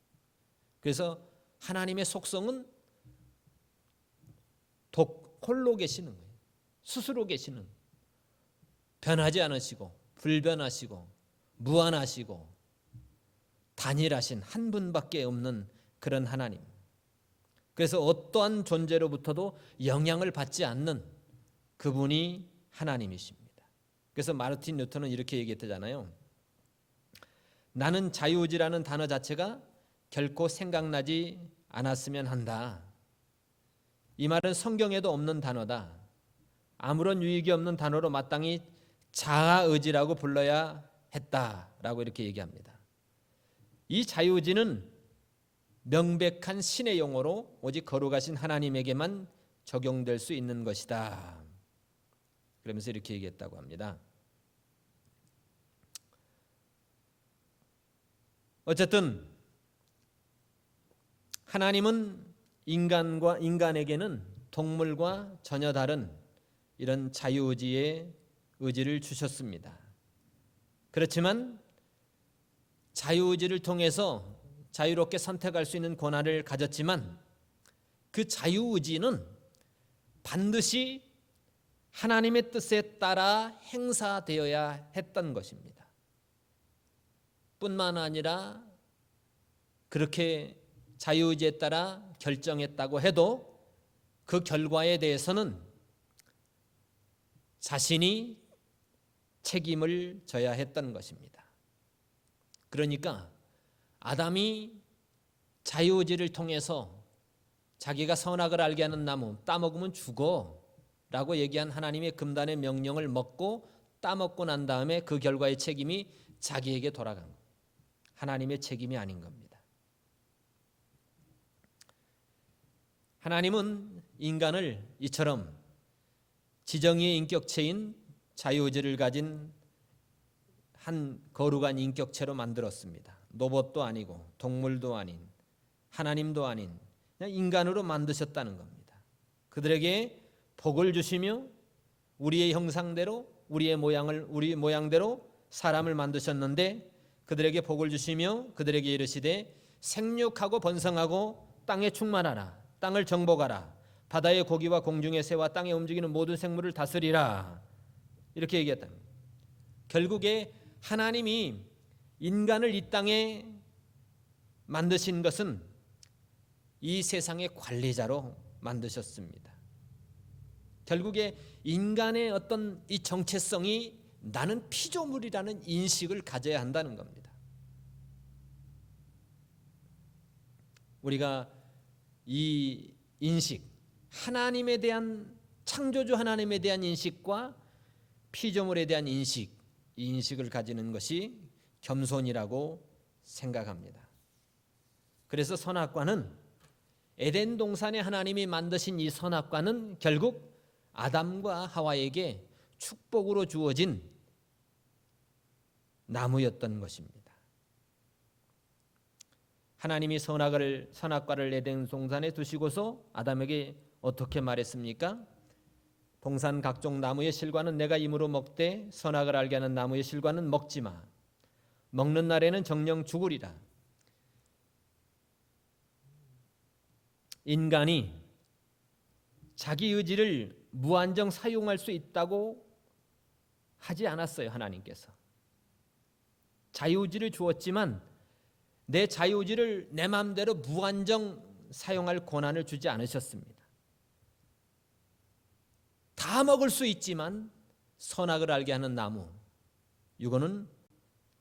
그래서 하나님의 속성은 홀로 계시는 거예요. 스스로 계시는 거예요. 변하지 않으시고 불변하시고 무한하시고 단일하신 한 분밖에 없는 그런 하나님. 그래서 어떠한 존재로부터도 영향을 받지 않는 그분이 하나님이십니다. 그래서 마르틴 루터는 이렇게 얘기했잖아요. 나는 자유의지라는 단어 자체가 결코 생각나지 않았으면 한다. 이 말은 성경에도 없는 단어다. 아무런 유익이 없는 단어로 마땅히 자아의지라고 불러야 했다라고 이렇게 얘기합니다. 이 자유의지는 명백한 신의 용어로 오직 거룩하신 하나님에게만 적용될 수 있는 것이다. 그러면서 이렇게 얘기했다고 합니다. 어쨌든 하나님은 인간에게는 동물과 전혀 다른 이런 자유의지의 의지를 주셨습니다. 그렇지만 자유의지를 통해서 자유롭게 선택할 수 있는 권한을 가졌지만 그 자유의지는 반드시 하나님의 뜻에 따라 행사되어야 했던 것입니다. 뿐만 아니라 그렇게 자유의지에 따라 결정했다고 해도 그 결과에 대해서는 자신이 책임을 져야 했던 것입니다. 그러니까 아담이 자유의지를 통해서 자기가 선악을 알게 하는 나무 따먹으면 죽어 라고 얘기한 하나님의 금단의 명령을 먹고 따먹고 난 다음에 그 결과의 책임이 자기에게 돌아간 거예요. 하나님의 책임이 아닌 겁니다. 하나님은 인간을 이처럼 지정의의 인격체인 자유의지를 가진 한 거룩한 인격체로 만들었습니다. 로봇도 아니고 동물도 아닌 하나님도 아닌 그냥 인간으로 만드셨다는 겁니다. 그들에게 복을 주시며 우리의 형상대로 우리 모양대로 사람을 만드셨는데 그들에게 복을 주시며 그들에게 이르시되 생육하고 번성하고 땅에 충만하라. 땅을 정복하라. 바다의 고기와 공중의 새와 땅에 움직이는 모든 생물을 다스리라. 이렇게 얘기했다. 결국에 하나님이 인간을 이 땅에 만드신 것은 이 세상의 관리자로 만드셨습니다. 결국에 인간의 어떤 이 정체성이 나는 피조물이라는 인식을 가져야 한다는 겁니다. 우리가 이 인식, 하나님에 대한 창조주 하나님에 대한 인식과 피조물에 대한 인식, 이 인식을 가지는 것이 겸손이라고 생각합니다. 그래서 선악과는 에덴 동산에 하나님이 만드신 이 선악과는 결국 아담과 하와에게 축복으로 주어진 나무였던 것입니다. 하나님이 선악과를 에덴 동산에 두시고서 아담에게 어떻게 말했습니까? 동산 각종 나무의 실과는 내가 임으로 먹되 선악을 알게 하는 나무의 실과는 먹지 마. 먹는 날에는 정령 죽으리라. 인간이 자기 의지를 무한정 사용할 수 있다고 하지 않았어요. 하나님께서 자유의지를 주었지만 내 자유의지를 내 마음대로 무한정 사용할 권한을 주지 않으셨습니다. 다 먹을 수 있지만 선악을 알게 하는 나무, 이거는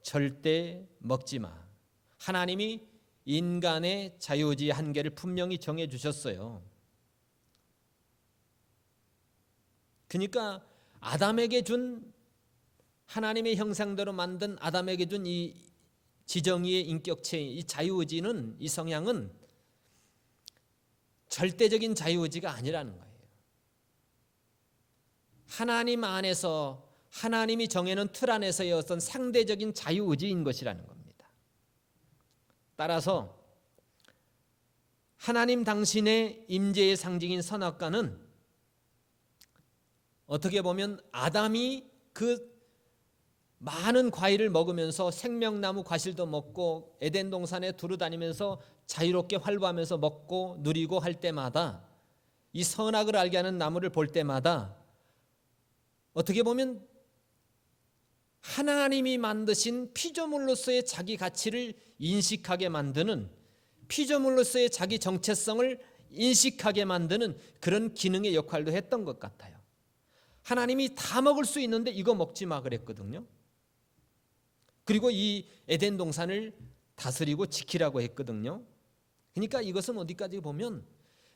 절대 먹지 마. 하나님이 인간의 자유의지의 한계를 분명히 정해 주셨어요. 그러니까 아담에게 준, 하나님의 형상대로 만든 아담에게 준 이 지정의의 인격체, 이 자유의지는, 이 성향은 절대적인 자유의지가 아니라는 거예요. 하나님 안에서, 하나님이 정해놓은 틀 안에서의 어떤 상대적인 자유의지인 것이라는 겁니다. 따라서 하나님 당신의 임재의 상징인 선악과는 어떻게 보면 아담이 그 많은 과일을 먹으면서 생명나무 과실도 먹고 에덴 동산에 두루다니면서 자유롭게 활보하면서 먹고 누리고 할 때마다, 이 선악을 알게 하는 나무를 볼 때마다 어떻게 보면 하나님이 만드신 피조물로서의 자기 가치를 인식하게 만드는, 피조물로서의 자기 정체성을 인식하게 만드는 그런 기능의 역할도 했던 것 같아요. 하나님이 다 먹을 수 있는데 이거 먹지 마 그랬거든요. 그리고 이 에덴 동산을 다스리고 지키라고 했거든요. 그러니까 이것은 어디까지 보면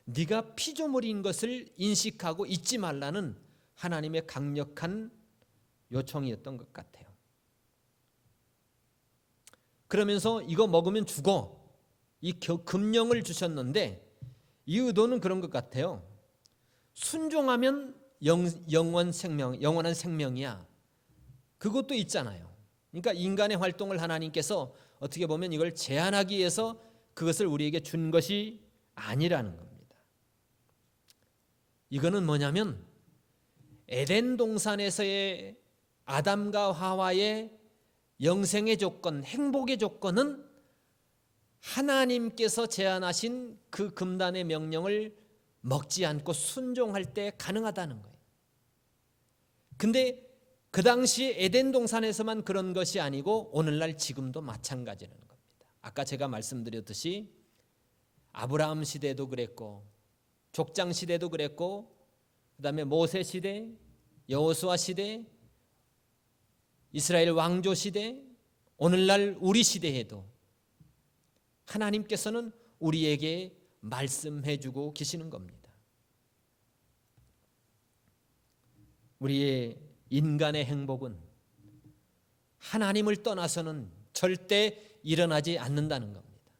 네가 피조물인 것을 인식하고 잊지 말라는 하나님의 강력한 요청이었던 것 같아요. 그러면서 이거 먹으면 죽어, 이 금령을 주셨는데 이 의도는 그런 것 같아요. 순종하면 영원한 생명이야. 그것도 있잖아요. 그러니까 인간의 활동을 하나님께서 어떻게 보면 이걸 제한하기 위해서 그것을 우리에게 준 것이 아니라는 겁니다. 이거는 뭐냐면 에덴 동산에서의 아담과 하와의 영생의 조건, 행복의 조건은 하나님께서 제안하신 그 금단의 명령을 먹지 않고 순종할 때 가능하다는 거예요. 근데 그 당시 에덴 동산에서만 그런 것이 아니고 오늘날 지금도 마찬가지라는 겁니다. 아까 제가 말씀드렸듯이 아브라함 시대도 그랬고 족장 시대도 그랬고 그다음에 모세 시대, 여호수아 시대, 이스라엘 왕조 시대, 오늘날 우리 시대에도 하나님께서는 우리에게 말씀해 주고 계시는 겁니다. 우리의 인간의 행복은 하나님을 떠나서는 절대 일어나지 않는다는 겁니다.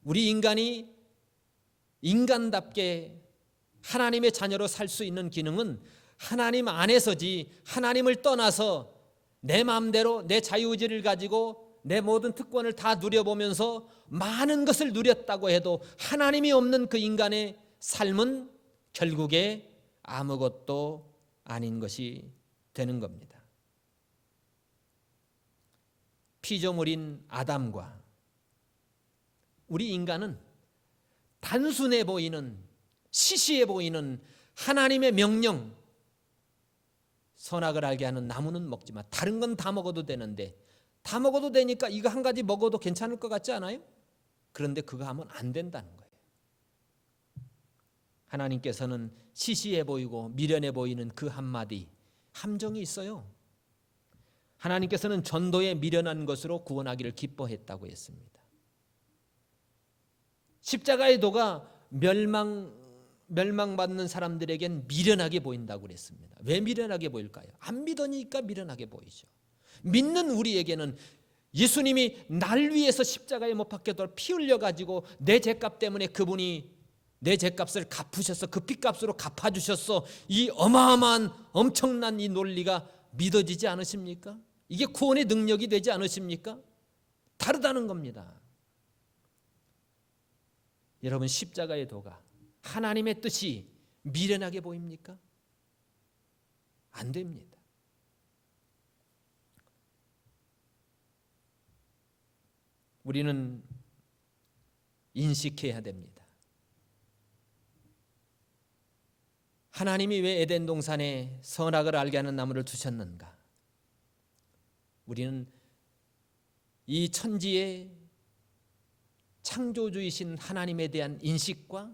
우리 인간이 인간답게 하나님의 자녀로 살 수 있는 기능은 하나님 안에서지, 하나님을 떠나서 내 마음대로 내 자유의지를 가지고 내 모든 특권을 다 누려보면서 많은 것을 누렸다고 해도 하나님이 없는 그 인간의 삶은 결국에 아무것도 아닌 것이 되는 겁니다. 피조물인 아담과 우리 인간은 단순해 보이는, 시시해 보이는 하나님의 명령, 선악을 알게 하는 나무는 먹지 마. 다른 건 다 먹어도 되는데, 다 먹어도 되니까 이거 한 가지 먹어도 괜찮을 것 같지 않아요? 그런데 그거 하면 안 된다는 거예요. 하나님께서는 시시해 보이고 미련해 보이는 그 한마디, 함정이 있어요. 하나님께서는 전도에 미련한 것으로 구원하기를 기뻐했다고 했습니다. 십자가의 도가 멸망받는 사람들에겐 미련하게 보인다고 그랬습니다. 왜 미련하게 보일까요? 안 믿으니까 미련하게 보이죠. 믿는 우리에게는 예수님이 날 위해서 십자가에 못 박혀서 피 흘려가지고 내 죄값 때문에 그분이 내 죄값을 갚으셔서 그 피값으로 갚아주셨어. 이 어마어마한 엄청난 이 논리가 믿어지지 않으십니까? 이게 구원의 능력이 되지 않으십니까? 다르다는 겁니다. 여러분, 십자가의 도가 하나님의 뜻이 미련하게 보입니까? 안 됩니다. 우리는 인식해야 됩니다. 하나님이 왜 에덴 동산에 선악을 알게 하는 나무를 두셨는가? 우리는 이 천지의 창조주이신 하나님에 대한 인식과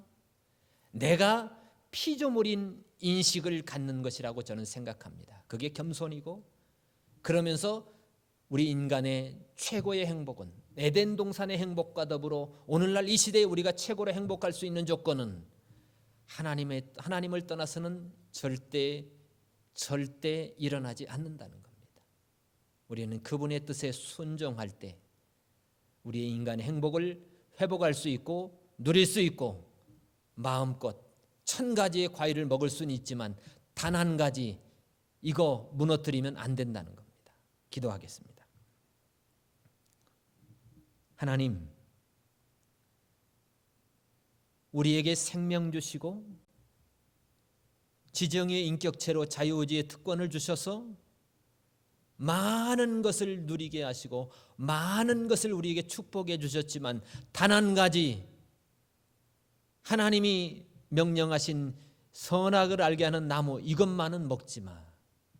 내가 피조물인 인식을 갖는 것이라고 저는 생각합니다. 그게 겸손이고, 그러면서 우리 인간의 최고의 행복은, 에덴 동산의 행복과 더불어 오늘날 이 시대에 우리가 최고로 행복할 수 있는 조건은 하나님을 떠나서는 절대 일어나지 않는다는 겁니다. 우리는 그분의 뜻에 순종할 때 우리의 인간의 행복을 회복할 수 있고 누릴 수 있고, 마음껏 1000가지의 과일을 먹을 수는 있지만 단 한 가지 이거 무너뜨리면 안 된다는 겁니다. 기도하겠습니다. 하나님, 우리에게 생명 주시고 지정의 인격체로 자유의지의 특권을 주셔서 많은 것을 누리게 하시고 많은 것을 우리에게 축복해 주셨지만 단 한 가지, 하나님이 명령하신 선악을 알게 하는 나무 이것만은 먹지 마.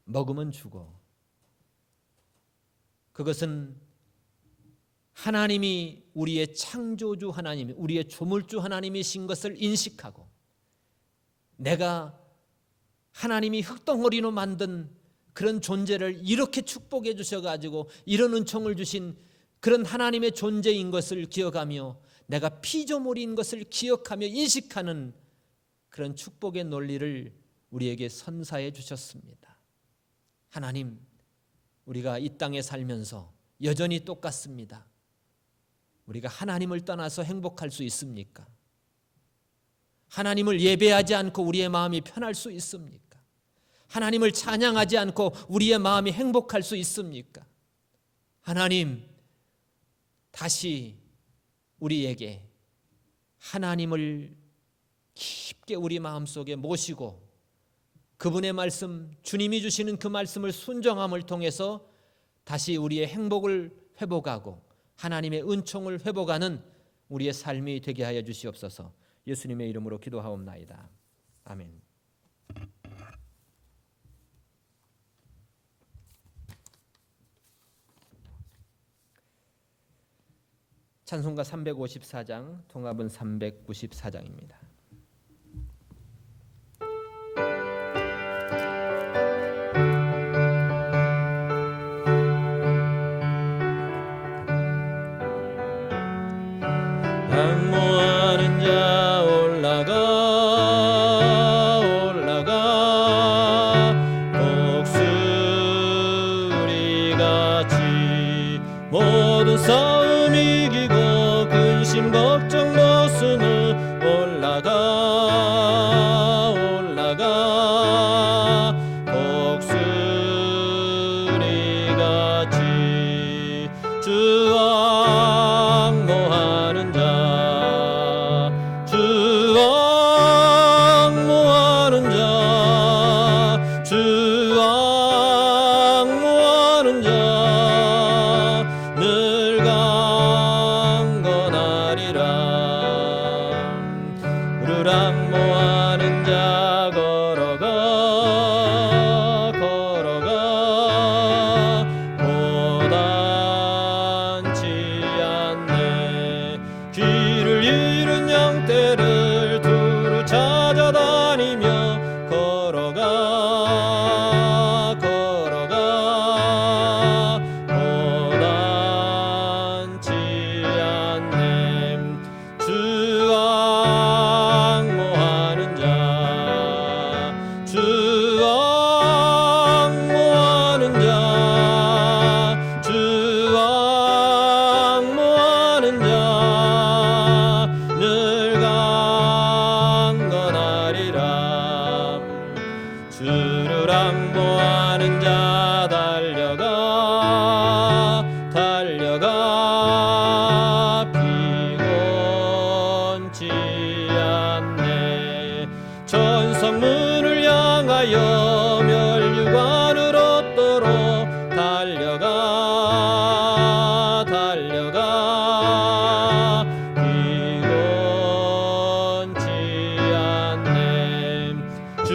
먹으면 죽어. 그것은 하나님이 우리의 창조주 하나님, 우리의 조물주 하나님이신 것을 인식하고, 내가 하나님이 흙덩어리로 만든 그런 존재를 이렇게 축복해 주셔가지고 이런 은총을 주신 그런 하나님의 존재인 것을 기억하며 내가 피조물인 것을 기억하며 인식하는 그런 축복의 논리를 우리에게 선사해 주셨습니다. 하나님, 우리가 이 땅에 살면서 여전히 똑같습니다. 우리가 하나님을 떠나서 행복할 수 있습니까? 하나님을 예배하지 않고 우리의 마음이 편할 수 있습니까? 하나님을 찬양하지 않고 우리의 마음이 행복할 수 있습니까? 하나님, 다시 우리에게 하나님을 깊게 우리 마음속에 모시고 그분의 말씀, 주님이 주시는 그 말씀을 순종함을 통해서 다시 우리의 행복을 회복하고 하나님의 은총을 회복하는 우리의 삶이 되게 하여 주시옵소서. 예수님의 이름으로 기도하옵나이다. 아멘. 찬송가 354장, 통합은 394장입니다. 항모하는 자 올라가 독수리같이 모든 싸움 이기고 근심 걱정 벗으는 올라가 독수리같이 주 앙모하는 늘 강건하리라. 우르르 앙모하는 자 걸어가 고단치 않네. 길을 잃은 양떼를 두루 찾아다니며 걸어가 고단치 않네. 주 앙모하는 자 늘 강건하리라. 주를 앙모하는 자 달려가 피곤치 않네. 천성문을 향하여 멸류관을 얻도록 달려가 피곤치 않네. 주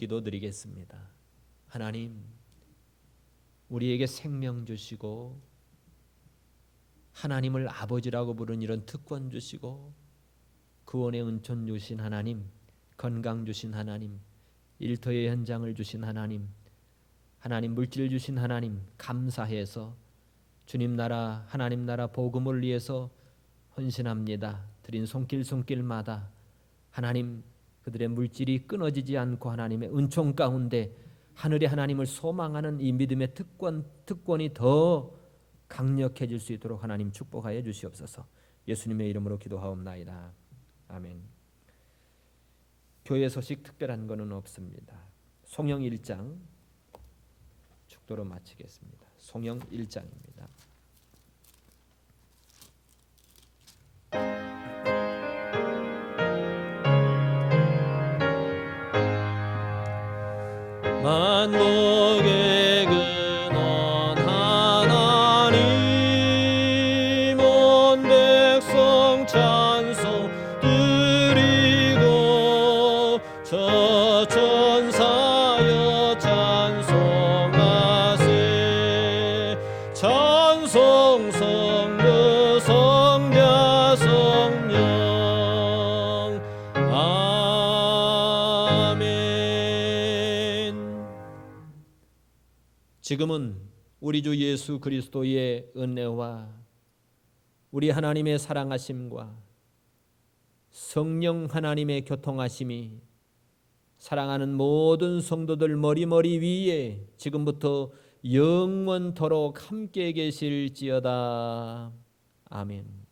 기도 드리겠습니다. 하나님, 우리에게 생명 주시고 하나님을 아버지라고 부르는 이런 특권 주시고 구원의 은총 주신 하나님, 건강 주신 하나님, 일터의 현장을 주신 하나님, 하나님 물질 주신 하나님 감사해서 주님 나라 하나님 나라 복음을 위해서 헌신합니다. 드린 손길마다 하나님 그들의 물질이 끊어지지 않고 하나님의 은총 가운데 하늘의 하나님을 소망하는 이 믿음의 특권이 더 강력해질 수 있도록 하나님 축복하여 주시옵소서. 예수님의 이름으로 기도하옵나이다. 아멘. 교회 소식 특별한 것은 없습니다. 송영 1장 축도로 마치겠습니다. 송영 1장입니다. 만복의 근원 하나님 온 백성 찬송 드리고 저 천사여 찬송하세 찬송 성부 성자 성령 지금은 우리 주 예수 그리스도의 은혜와 우리 하나님의 사랑하심과 성령 하나님의 교통하심이 사랑하는 모든 성도들 머리 위에 지금부터 영원토록 함께 계실지어다. 아멘.